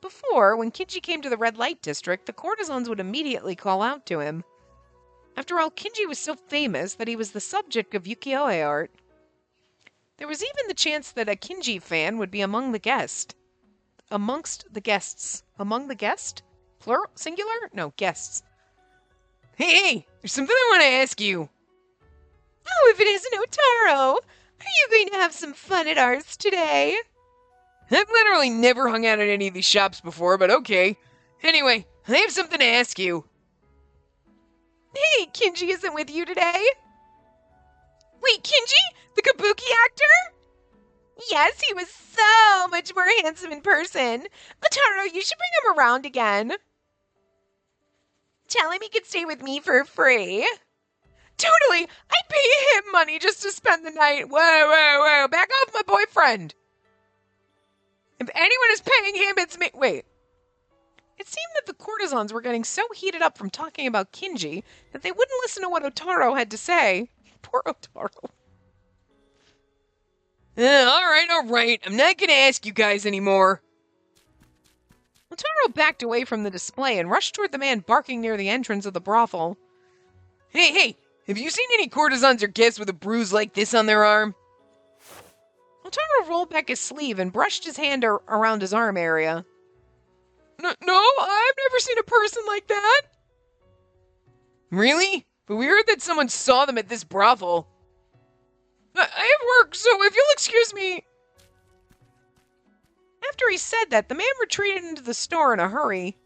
Before, when Kinji came to the red light district, the courtesans would immediately call out to him. After all, Kinji was so famous that he was the subject of ukiyo-e art. There was even the chance that a Kinji fan would be among the guests. Amongst the guests. Among the guests? Plural? Singular? No, guests. Hey, there's something I want to ask you. Oh, if it isn't Otaro! Are you going to have some fun at ours today? I've literally never hung out at any of these shops before, but okay. Anyway, I have something to ask you. Hey, Kinji isn't with you today? Wait, Kinji? The kabuki actor? Yes, he was so much more handsome in person. Otaro, you should bring him around again. Tell him he could stay with me for free. Totally! I'd pay him money just to spend the night. Whoa. Back off my boyfriend. If anyone is paying him, it's me. Wait. It seemed that the courtesans were getting so heated up from talking about Kinji that they wouldn't listen to what Otaro had to say. Poor Otaro. All right. I'm not gonna ask you guys anymore. Otaro backed away from the display and rushed toward the man barking near the entrance of the brothel. Hey, have you seen any courtesans or guests with a bruise like this on their arm? Otaro rolled back his sleeve and brushed his hand around his arm area. No, I've never seen a person like that. Really? But we heard that someone saw them at this brothel. I have work, so if you'll excuse me. After he said that, the man retreated into the store in a hurry.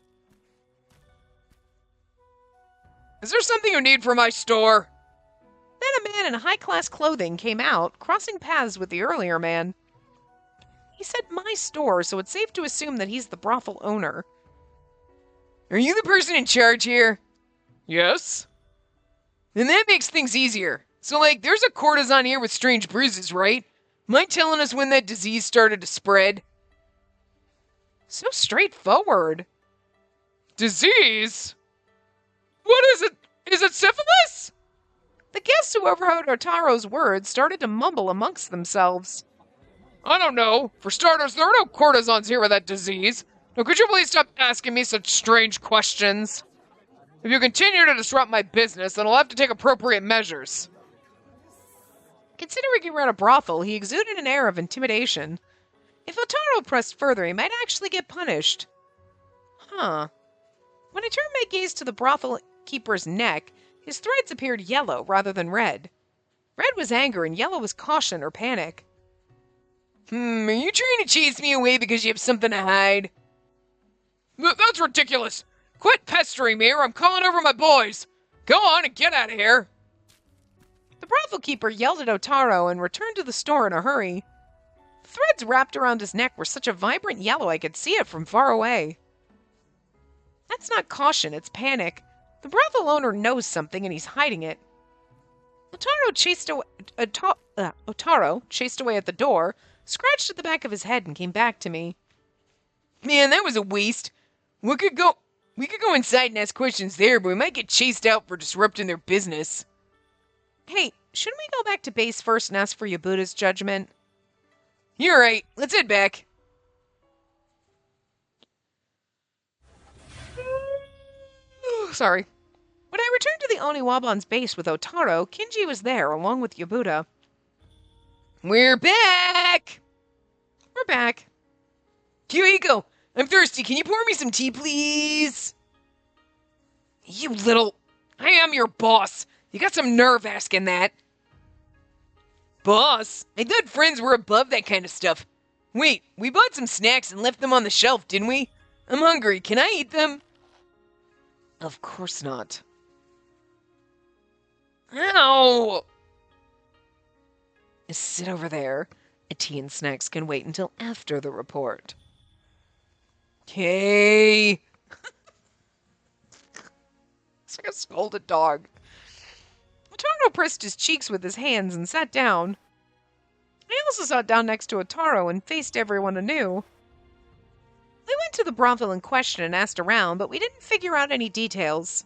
Is there something you need for my store? Then a man in high-class clothing came out, crossing paths with the earlier man. He said my store, so it's safe to assume that he's the brothel owner. Are you the person in charge here? Yes. Then that makes things easier. So, there's a courtesan here with strange bruises, right? Am I telling us when that disease started to spread? So straightforward. Disease? What is it? Is it syphilis? The guests who overheard Otaro's words started to mumble amongst themselves. I don't know. For starters, there are no courtesans here with that disease. Now, could you please stop asking me such strange questions? If you continue to disrupt my business, then I'll have to take appropriate measures. Considering he ran a brothel, he exuded an air of intimidation. If Otaro pressed further, he might actually get punished. Huh. When I turned my gaze to the brothel keeper's neck, his threads appeared yellow rather than red. Red was anger and yellow was caution or panic. Are you trying to chase me away because you have something to hide? That's ridiculous! Quit pestering me or I'm calling over my boys! Go on and get out of here! The brothel keeper yelled at Otaro and returned to the store in a hurry. The threads wrapped around his neck were such a vibrant yellow I could see it from far away. That's not caution, it's panic. The brothel owner knows something and he's hiding it. Otaro chased away at the door, scratched at the back of his head and came back to me. Man, that was a waste. We could go inside and ask questions there, but we might get chased out for disrupting their business. Hey, shouldn't we go back to base first and ask for Yabuda's judgment? You're right. Let's head back. Sorry. When I returned to the Oniwaban's base with Otaro, Kinji was there along with Yabuta. We're back! We're back. Kyuhiko, I'm thirsty. Can you pour me some tea, please? You little... I am your boss. You got some nerve asking that. Boss? I thought friends were above that kind of stuff. Wait, we bought some snacks and left them on the shelf, didn't we? I'm hungry. Can I eat them? Of course not. Ow! Sit over there. Tea and snacks can wait until after the report. Okay. It's like a scolded dog. Otaro pressed his cheeks with his hands and sat down. I also sat down next to Otaro and faced everyone anew. We went to the brothel in question and asked around, but we didn't figure out any details.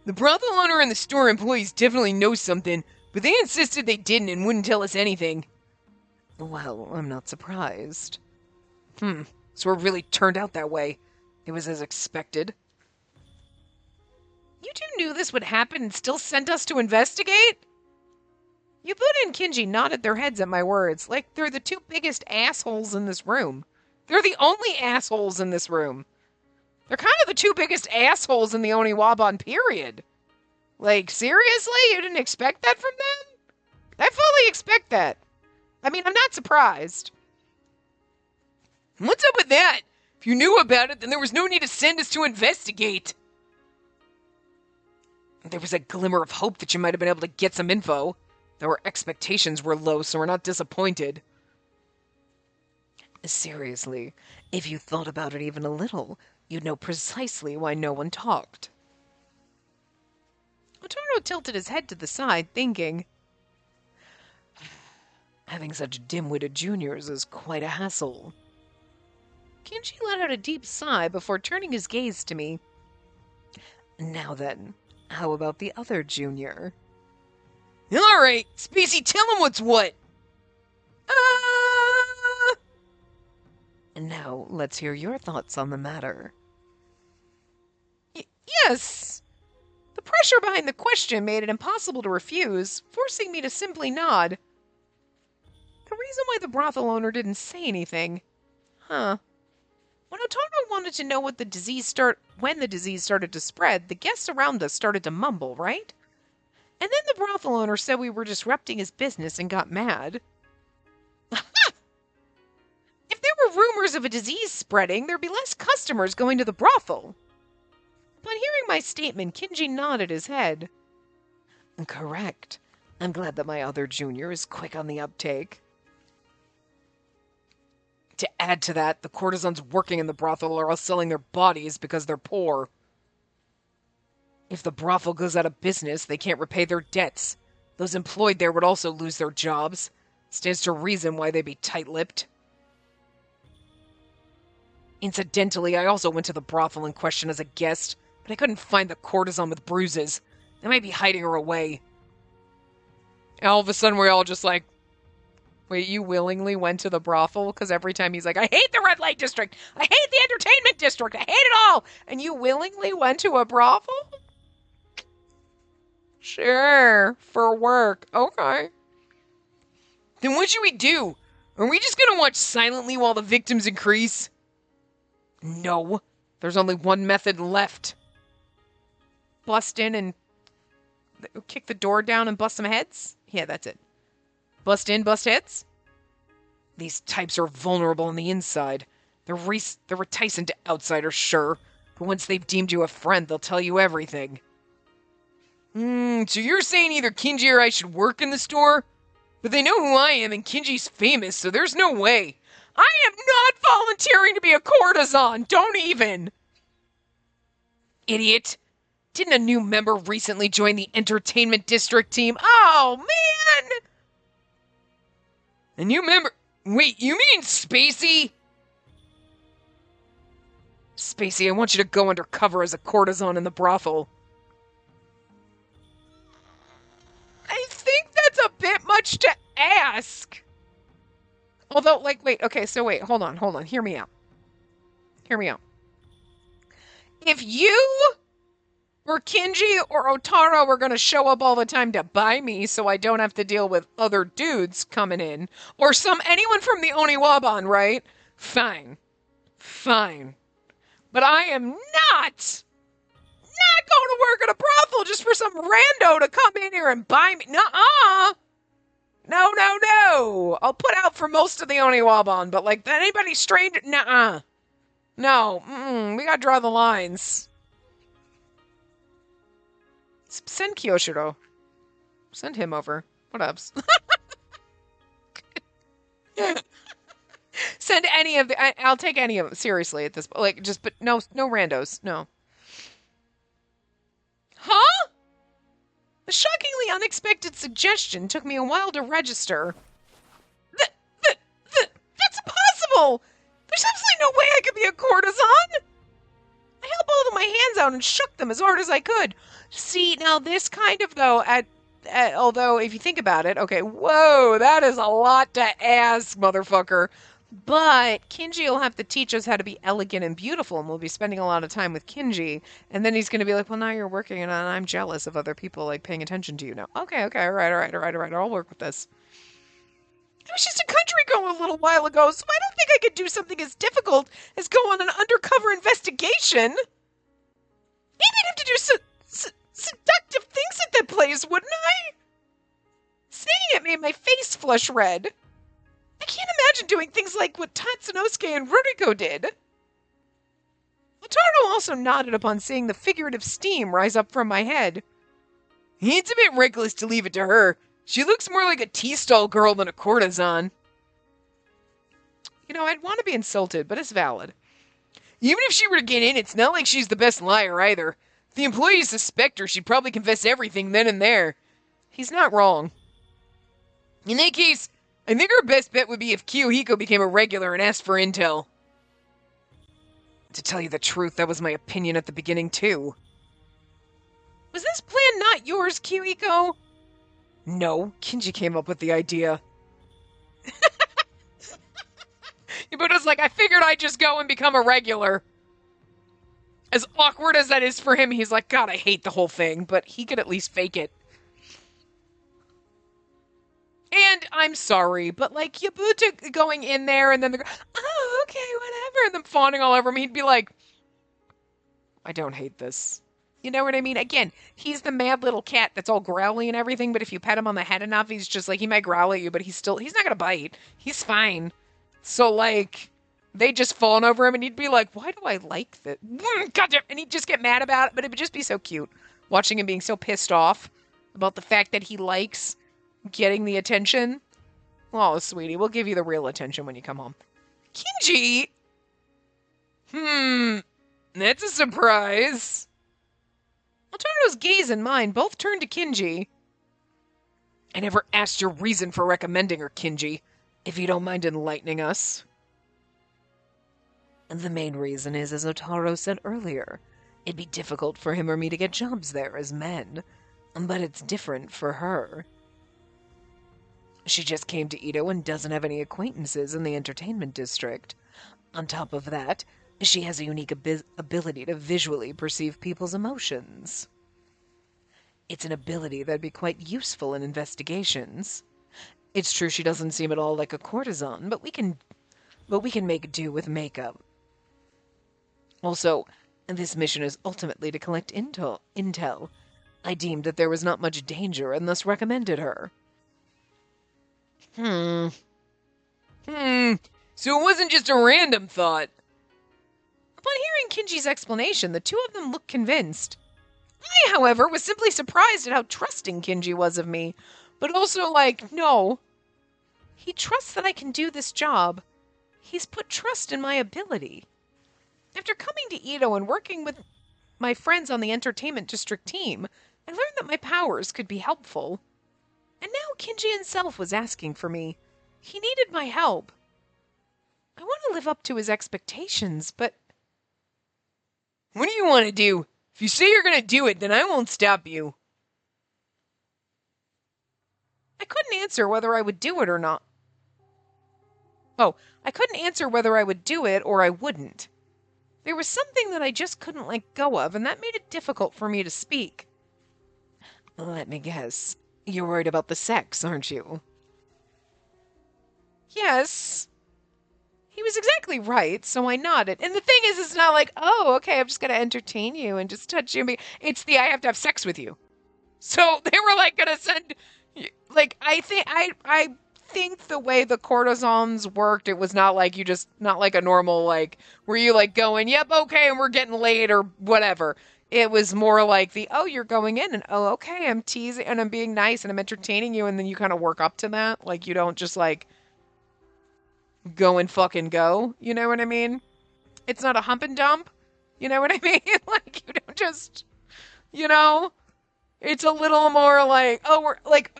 The brothel owner and the store employees definitely know something, but they insisted they didn't and wouldn't tell us anything. Well, I'm not surprised. So it really turned out that way. It was as expected. You two knew this would happen and still sent us to investigate? Yabuta and Kinji nodded their heads at my words, like they're the two biggest assholes in this room. They're the only assholes in this room. They're kind of the two biggest assholes in the Oniwaban period. Like, seriously? You didn't expect that from them? I fully expect that. I mean, I'm not surprised. What's up with that? If you knew about it, then there was no need to send us to investigate. There was a glimmer of hope that you might have been able to get some info. Though our expectations were low, so we're not disappointed. Seriously, if you thought about it even a little, you'd know precisely why no one talked. Otaro tilted his head to the side, thinking. Having such dim-witted juniors is quite a hassle. Kinji let out a deep sigh before turning his gaze to me. Now then, how about the other junior? Alright, Spacey, tell him what's what. And now, let's hear your thoughts on the matter. Yes! The pressure behind the question made it impossible to refuse, forcing me to simply nod. The reason why the brothel owner didn't say anything. Huh. When Otaro wanted to know when the disease started to spread, the guests around us started to mumble, right? And then the brothel owner said we were disrupting his business and got mad. If there were rumors of a disease spreading, there'd be less customers going to the brothel. Upon hearing my statement, Kinji nodded his head. Correct. I'm glad that my other junior is quick on the uptake. To add to that, the courtesans working in the brothel are all selling their bodies because they're poor. If the brothel goes out of business, they can't repay their debts. Those employed there would also lose their jobs. Stands to reason why they'd be tight-lipped. Incidentally, I also went to the brothel in question as a guest, but I couldn't find the courtesan with bruises. They might be hiding her away. All of a sudden, we're all just like, wait, you willingly went to the brothel? Because every time he's like, I hate the red light district! I hate the entertainment district! I hate it all! And you willingly went to a brothel? Sure, for work. Okay. Then what should we do? Are we just gonna watch silently while the victims increase? No. There's only one method left. Bust in and kick the door down and bust some heads? Yeah, that's it. Bust in, bust heads? These types are vulnerable on the inside. They're reticent to outsiders, sure. But once they've deemed you a friend, they'll tell you everything. So you're saying either Kinji or I should work in the store? But they know who I am, and Kinji's famous, so there's no way. I am not volunteering to be a courtesan! Don't even! Idiot. Didn't a new member recently join the entertainment district team? Oh, man! A new member? Wait, you mean Spacey? Spacey, I want you to go undercover as a courtesan in the brothel. I think that's a bit much to ask. Although, wait, okay, so wait, hold on, hear me out. Hear me out. If you Or Kinji or Otaro are gonna show up all the time to buy me so I don't have to deal with other dudes coming in. Or anyone from the Oniwaban, right? Fine. Fine. But I am not going to work at a brothel just for some rando to come in here and buy me. Nuh-uh. No, no, no. I'll put out for most of the Oniwaban, but like anybody strange, nuh-uh. No, we gotta draw the lines. Send Kyoshiro. Send him over. What ups? Send any of the. I'll take any of them seriously at this. Like, just but no randos. No. Huh? A shockingly unexpected suggestion took me a while to register. That's impossible! There's absolutely no way I could be a courtesan! I held both of my hands out and shook them as hard as I could. See, now this kind of, though, although if you think about it, okay, whoa, that is a lot to ask, motherfucker. But Kinji will have to teach us how to be elegant and beautiful, and we'll be spending a lot of time with Kinji. And then he's going to be like, well, now you're working, and I'm jealous of other people, like, paying attention to you now. Okay, all right, I'll work with this. I was just a country girl a little while ago, so I don't think I could do something as difficult as go on an undercover investigation. Maybe I'd have to do seductive things at that place, wouldn't I? Saying it made my face flush red. I can't imagine doing things like what Tatsunosuke and Ruriko did. Otarno also nodded upon seeing the figurative steam rise up from my head. It's a bit reckless to leave it to her. She looks more like a tea-stall girl than a courtesan. You know, I'd want to be insulted, but it's valid. Even if she were to get in, it's not like she's the best liar either. If the employees suspect her, she'd probably confess everything then and there. He's not wrong. In that case, I think our best bet would be if Kiyohiko became a regular and asked for intel. To tell you the truth, that was my opinion at the beginning, too. Was this plan not yours, Kiyohiko? No, Kinji came up with the idea. Ibuto's like, I figured I'd just go and become a regular. As awkward as that is for him, he's like, God, I hate the whole thing, but he could at least fake it. And I'm sorry, but like Yabuta going in there and then oh, okay, whatever, and then fawning all over him, he'd be like, I don't hate this. You know what I mean? Again, he's the mad little cat that's all growly and everything, but if you pet him on the head enough, he's just like, he might growl at you, but he's not gonna bite. He's fine. So like, they just fawn over him and he'd be like, why do I like this? Gotcha! And he'd just get mad about it, but it would just be so cute. Watching him being so pissed off about the fact that he likes getting the attention. Oh, sweetie, we'll give you the real attention when you come home. Kinji! That's a surprise. Otarno's gaze and mine both turned to Kinji. I never asked your reason for recommending her, Kinji, if you don't mind enlightening us. The main reason is, as Otaro said earlier, it'd be difficult for him or me to get jobs there as men, but it's different for her. She just came to Ito and doesn't have any acquaintances in the entertainment district. On top of that, she has a unique ability to visually perceive people's emotions. It's an ability that'd be quite useful in investigations. It's true she doesn't seem at all like a courtesan, but we can make do with makeup. Also, this mission is ultimately to collect intel. I deemed that there was not much danger and thus recommended her. So it wasn't just a random thought. Upon hearing Kinji's explanation, the two of them looked convinced. I, however, was simply surprised at how trusting Kinji was of me, but also like, no. He trusts that I can do this job. He's put trust in my ability. After coming to Ito and working with my friends on the entertainment district team, I learned that my powers could be helpful. And now Kinji himself was asking for me. He needed my help. I want to live up to his expectations, but... What do you want to do? If you say you're going to do it, then I won't stop you. I couldn't answer whether I would do it or not. Oh, I couldn't answer whether I would do it or I wouldn't. There was something that I just couldn't let go of, and that made it difficult for me to speak. Let me guess. You're worried about the sex, aren't you? Yes. He was exactly right, so I nodded. And the thing is, it's not like, oh, okay, I'm just going to entertain you and just touch you. It's the I have to have sex with you. So they were like going to send, like, I think the way the courtesans worked, it was not like not like a normal, like, where you like going, yep, okay, and we're getting laid or whatever. It was more like oh, you're going in and, oh, okay, I'm teasing and I'm being nice and I'm entertaining you. And then you kind of work up to that. Like, you don't just like go and fucking go. You know what I mean? It's not a hump and dump. You know what I mean? Like, you don't just, you know? It's a little more like, oh, we're like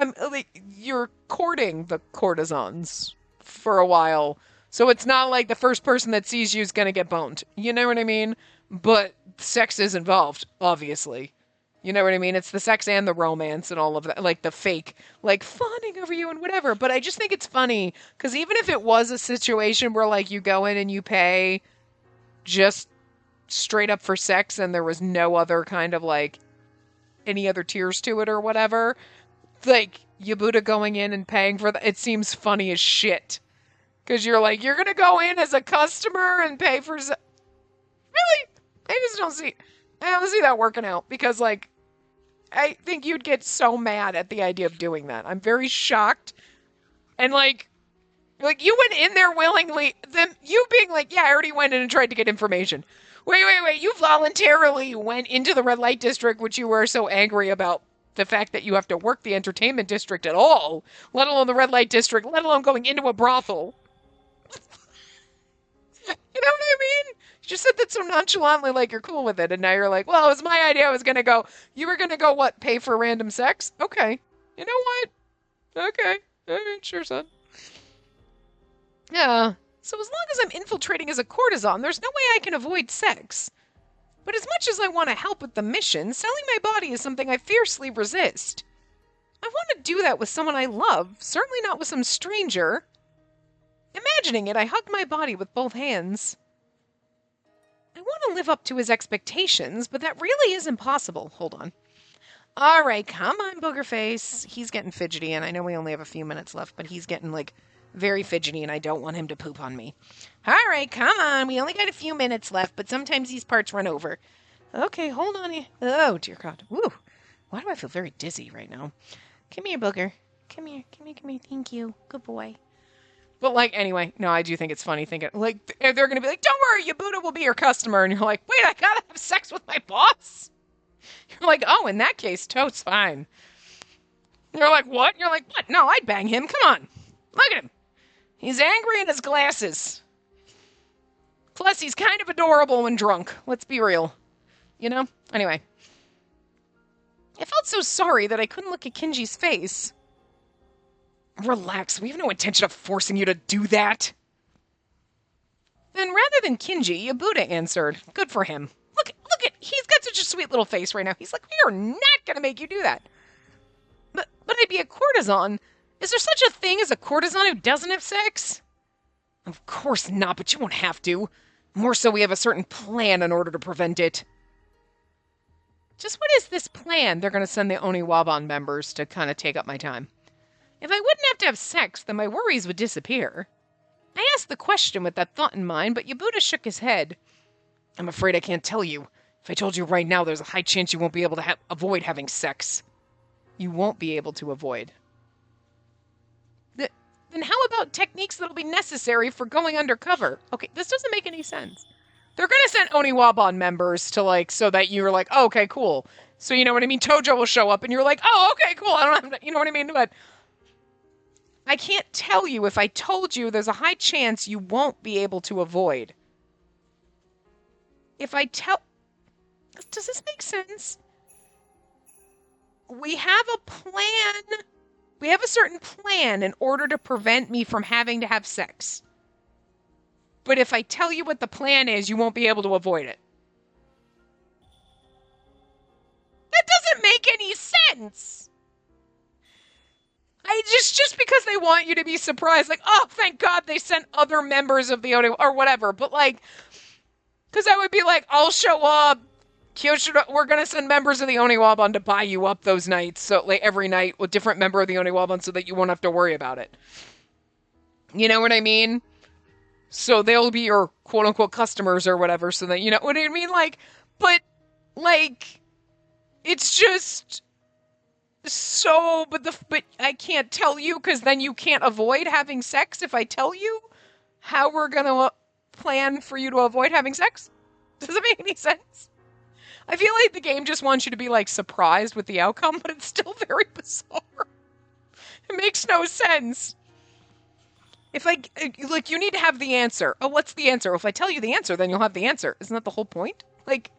you're courting the courtesans for a while. So it's not like the first person that sees you is going to get boned. You know what I mean? But sex is involved, obviously. You know what I mean? It's the sex and the romance and all of that, like the fake, like fawning over you and whatever. But I just think it's funny because even if it was a situation where like you go in and you pay just straight up for sex and there was no other kind of like any other tiers to it or whatever, like Yabuta going in and paying for that, it seems funny as shit. Because you're like, you're going to go in as a customer and pay for really? I don't see that working out because like, I think you'd get so mad at the idea of doing that. I'm very shocked. And like you went in there willingly, then you being like, yeah, I already went in and tried to get information. Wait. You voluntarily went into the red light district, which you were so angry about the fact that you have to work the entertainment district at all, let alone the red light district, let alone going into a brothel. You know what I mean? You just said that so nonchalantly, like you're cool with it, and now you're like, well, it was my idea. I was gonna go. You were gonna go what? Pay for random sex? Okay. You know what? Okay. All right, sure, son. Yeah. So as long as I'm infiltrating as a courtesan, there's no way I can avoid sex. But as much as I want to help with the mission, selling my body is something I fiercely resist. I want to do that with someone I love, certainly not with some stranger. Imagining it, I hugged my body with both hands. I want to live up to his expectations, but that really is impossible. Hold on. All right, come on, Boogerface. He's getting fidgety, and I know we only have a few minutes left, but he's getting, like, very fidgety, and I don't want him to poop on me. All right, come on. We only got a few minutes left, but sometimes these parts run over. Okay, hold on. Oh, dear God. Woo. Why do I feel very dizzy right now? Come here, Booger. Come here. Thank you. Good boy. But, like, anyway, no, I do think it's funny thinking, like, they're going to be like, don't worry, Yabuta will be your customer. And you're like, wait, I gotta have sex with my boss? You're like, oh, in that case, totes fine. You're like, what? You're like, what? No, I'd bang him. Come on. Look at him. He's angry in his glasses. Plus, he's kind of adorable when drunk. Let's be real. You know? Anyway. I felt so sorry that I couldn't look at Kinji's face. Relax, we have no intention of forcing you to do that. Then rather than Kinji, Yabuta answered. Good for him. Look, he's got such a sweet little face right now. He's like, we are not going to make you do that. But I'd be a courtesan. Is there such a thing as a courtesan who doesn't have sex? Of course not, but you won't have to. More so we have a certain plan in order to prevent it. Just what is this plan they're going to send the Oniwaban members to kind of take up my time? If I wouldn't have to have sex, then my worries would disappear. I asked the question with that thought in mind, but Yabuta shook his head. I'm afraid I can't tell you. If I told you right now, there's a high chance you won't be able to avoid having sex. You won't be able to avoid. Then how about techniques that'll be necessary for going undercover? Okay, this doesn't make any sense. They're going to send Oniwaban members to, like, so that you're like, oh, okay, cool. So you know what I mean? Tojo will show up and you're like, oh, okay, cool. I don't have to, you know what I mean? But I can't tell you. If I told you, there's a high chance you won't be able to avoid. If I tell... Does this make sense? We have a plan. We have a certain plan in order to prevent me from having to have sex. But if I tell you what the plan is, you won't be able to avoid it. That doesn't make any sense. Just because they want you to be surprised, like, oh, thank God they sent other members of the OD or whatever. But like, Because I would be like, I'll show up. Kyoshiro, we're going to send members of the Oniwaban to buy you up those nights. So, like, every night with different member of the Oniwaban so that you won't have to worry about it. You know what I mean? So they'll be your quote-unquote customers or whatever. So that, you know what I mean? Like, but, like, it's just so, but I can't tell you because then you can't avoid having sex if I tell you how we're going to plan for you to avoid having sex. Does it make any sense? I feel like the game just wants you to be, like, surprised with the outcome, but it's still very bizarre. It makes no sense. If like, you need to have the answer. Oh, what's the answer? If I tell you the answer, then you'll have the answer. Isn't that the whole point? Like,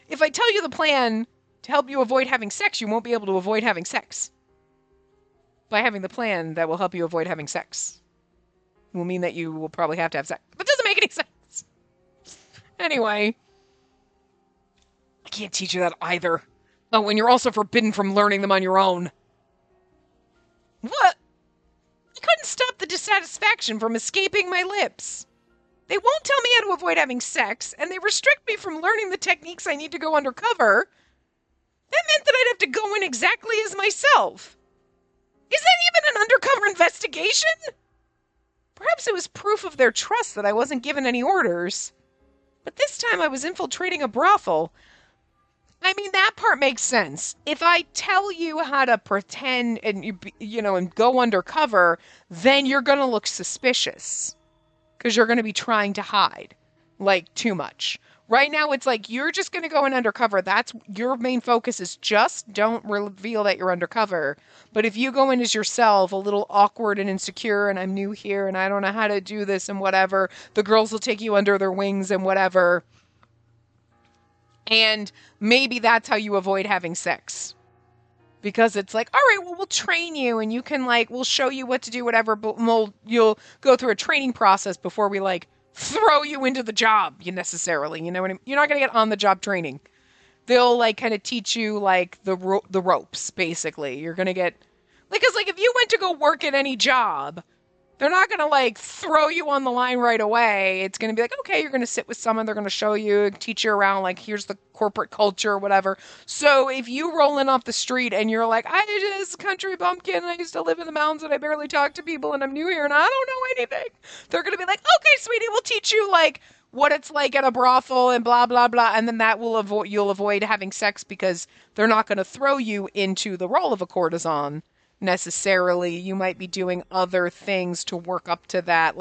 if I tell you the plan to help you avoid having sex, you won't be able to avoid having sex. By having the plan that will help you avoid having sex will mean that you will probably have to have sex. But it doesn't make any sense. Anyway. I can't teach you that either. Oh, and you're also forbidden from learning them on your own. What? I couldn't stop the dissatisfaction from escaping my lips. They won't tell me how to avoid having sex, and they restrict me from learning the techniques I need to go undercover. That meant that I'd have to go in exactly as myself. Is that even an undercover investigation? Perhaps it was proof of their trust that I wasn't given any orders. But this time I was infiltrating a brothel. I mean, that part makes sense. If I tell you how to pretend and and go undercover, then you're going to look suspicious because you're going to be trying to hide like too much. Right now, it's like you're just going to go in undercover. That's your main focus is just don't reveal that you're undercover. But if you go in as yourself, a little awkward and insecure, and I'm new here and I don't know how to do this and whatever, the girls will take you under their wings and whatever. And maybe that's how you avoid having sex. Because it's like, all right, well, we'll train you and you can we'll show you what to do, whatever, but you'll go through a training process before we throw you into the job necessarily. You know what I mean? You're not going to get on the job training. They'll kind of teach you the ropes, basically. You're going to get, because if you went to go work at any job, they're not going to throw you on the line right away. It's going to be okay, you're going to sit with someone. They're going to show you, teach you around, here's the corporate culture, whatever. So if you roll in off the street and you're I just country bumpkin, I used to live in the mountains and I barely talk to people and I'm new here and I don't know anything. They're going to be okay, sweetie, we'll teach you what it's like at a brothel and blah, blah, blah. And then that you'll avoid having sex because they're not going to throw you into the role of a courtesan. Necessarily, you might be doing other things to work up to that,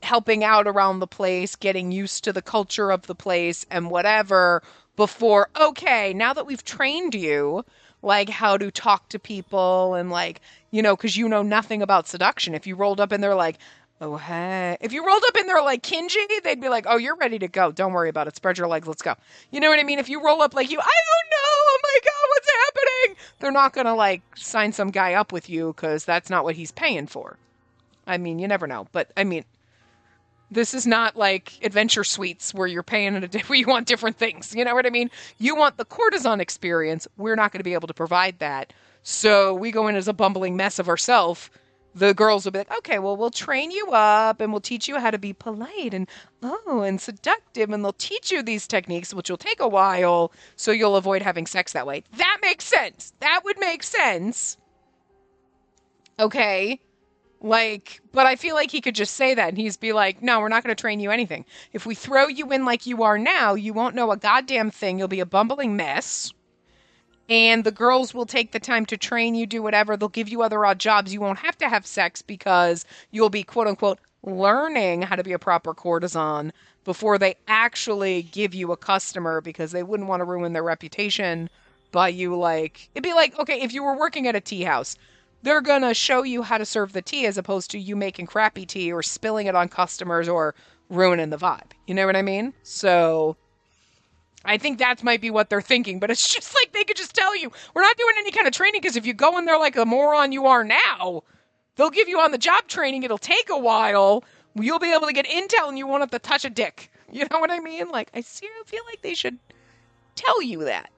helping out around the place, getting used to the culture of the place and whatever before, okay, now that we've trained you, how to talk to people and because you know nothing about seduction. If you rolled up and they're oh, hey. If you rolled up in there Kinji, they'd be oh, you're ready to go. Don't worry about it. Spread your legs. Let's go. You know what I mean? If you roll up I don't know. Oh my God, what's happening? They're not going to sign some guy up with you because that's not what he's paying for. I mean, you never know. But I mean, this is not Adventure Suites where you're paying where you want different things. You know what I mean? You want the courtesan experience. We're not going to be able to provide that. So we go in as a bumbling mess of ourselves. The girls will be okay, well, we'll train you up and we'll teach you how to be polite and seductive. And they'll teach you these techniques, which will take a while. So you'll avoid having sex that way. That makes sense. That would make sense. Okay. But I feel like he could just say that and he's be no, we're not going to train you anything. If we throw you in like you are now, you won't know a goddamn thing. You'll be a bumbling mess. And the girls will take the time to train you, do whatever. They'll give you other odd jobs. You won't have to have sex because you'll be, quote unquote, learning how to be a proper courtesan before they actually give you a customer because they wouldn't want to ruin their reputation by you. It'd be okay, if you were working at a tea house, they're going to show you how to serve the tea as opposed to you making crappy tea or spilling it on customers or ruining the vibe. You know what I mean? So I think that might be what they're thinking, but it's just they could just tell you, we're not doing any kind of training because if you go in there like a moron you are now, they'll give you on the job training. It'll take a while. You'll be able to get intel and you won't have to touch a dick. You know what I mean? I feel like they should tell you that.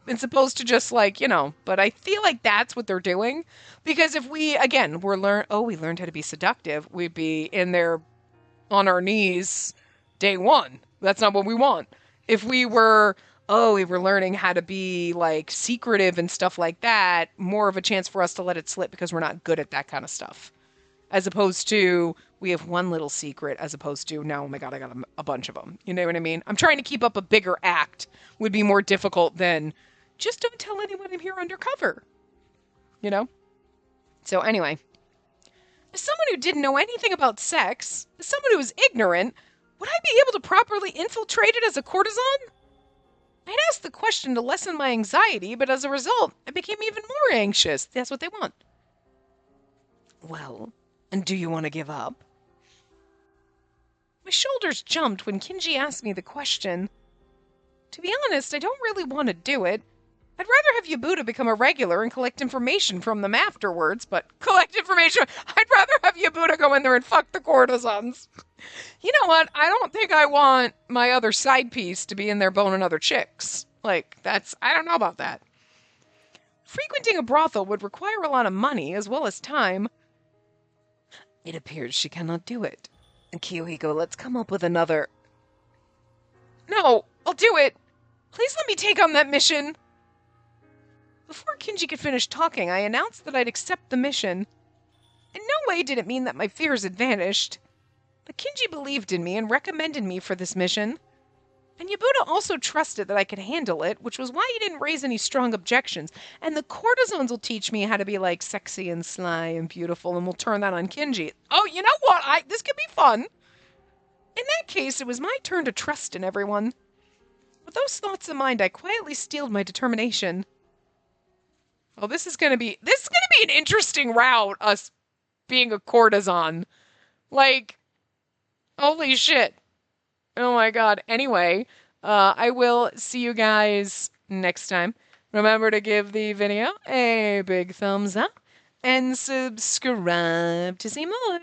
It's supposed to just but I feel like that's what they're doing because if we learned how to be seductive, we'd be in there on our knees day one. That's not what we want. If we were, we were learning how to be like secretive and stuff like that, more of a chance for us to let it slip because we're not good at that kind of stuff. As opposed to, we have one little secret, as opposed to, now, oh my God, I got a bunch of them. You know what I mean? I'm trying to keep up a bigger act would be more difficult than just don't tell anyone I'm here undercover. You know? So anyway, as someone who didn't know anything about sex, as someone who was ignorant, would I be able to properly infiltrate it as a courtesan? I'd asked the question to lessen my anxiety, but as a result, I became even more anxious. That's what they want. Well, and do you want to give up? My shoulders jumped when Kinji asked me the question. To be honest, I don't really want to do it. I'd rather have Yabuta become a regular and collect information from them afterwards, but collect information? I'd rather have Yabuta go in there and fuck the courtesans. You know what? I don't think I want my other side piece to be in there boning other chicks. Like, I don't know about that. Frequenting a brothel would require a lot of money as well as time. It appears she cannot do it. Kiyohiko, let's come up with another... No, I'll do it. Please let me take on that mission. Before Kinji could finish talking, I announced that I'd accept the mission. In no way did it mean that my fears had vanished. But Kinji believed in me and recommended me for this mission. And Yabuta also trusted that I could handle it, which was why he didn't raise any strong objections. And the courtesans will teach me how to be like sexy and sly and beautiful, and we'll turn that on Kinji. Oh, you know what? This could be fun. In that case, it was my turn to trust in everyone. With those thoughts in mind, I quietly steeled my determination. Oh, this is gonna be an interesting route, us being a courtesan. Like, holy shit. Oh my God. Anyway, I will see you guys next time. Remember to give the video a big thumbs up and subscribe to see more.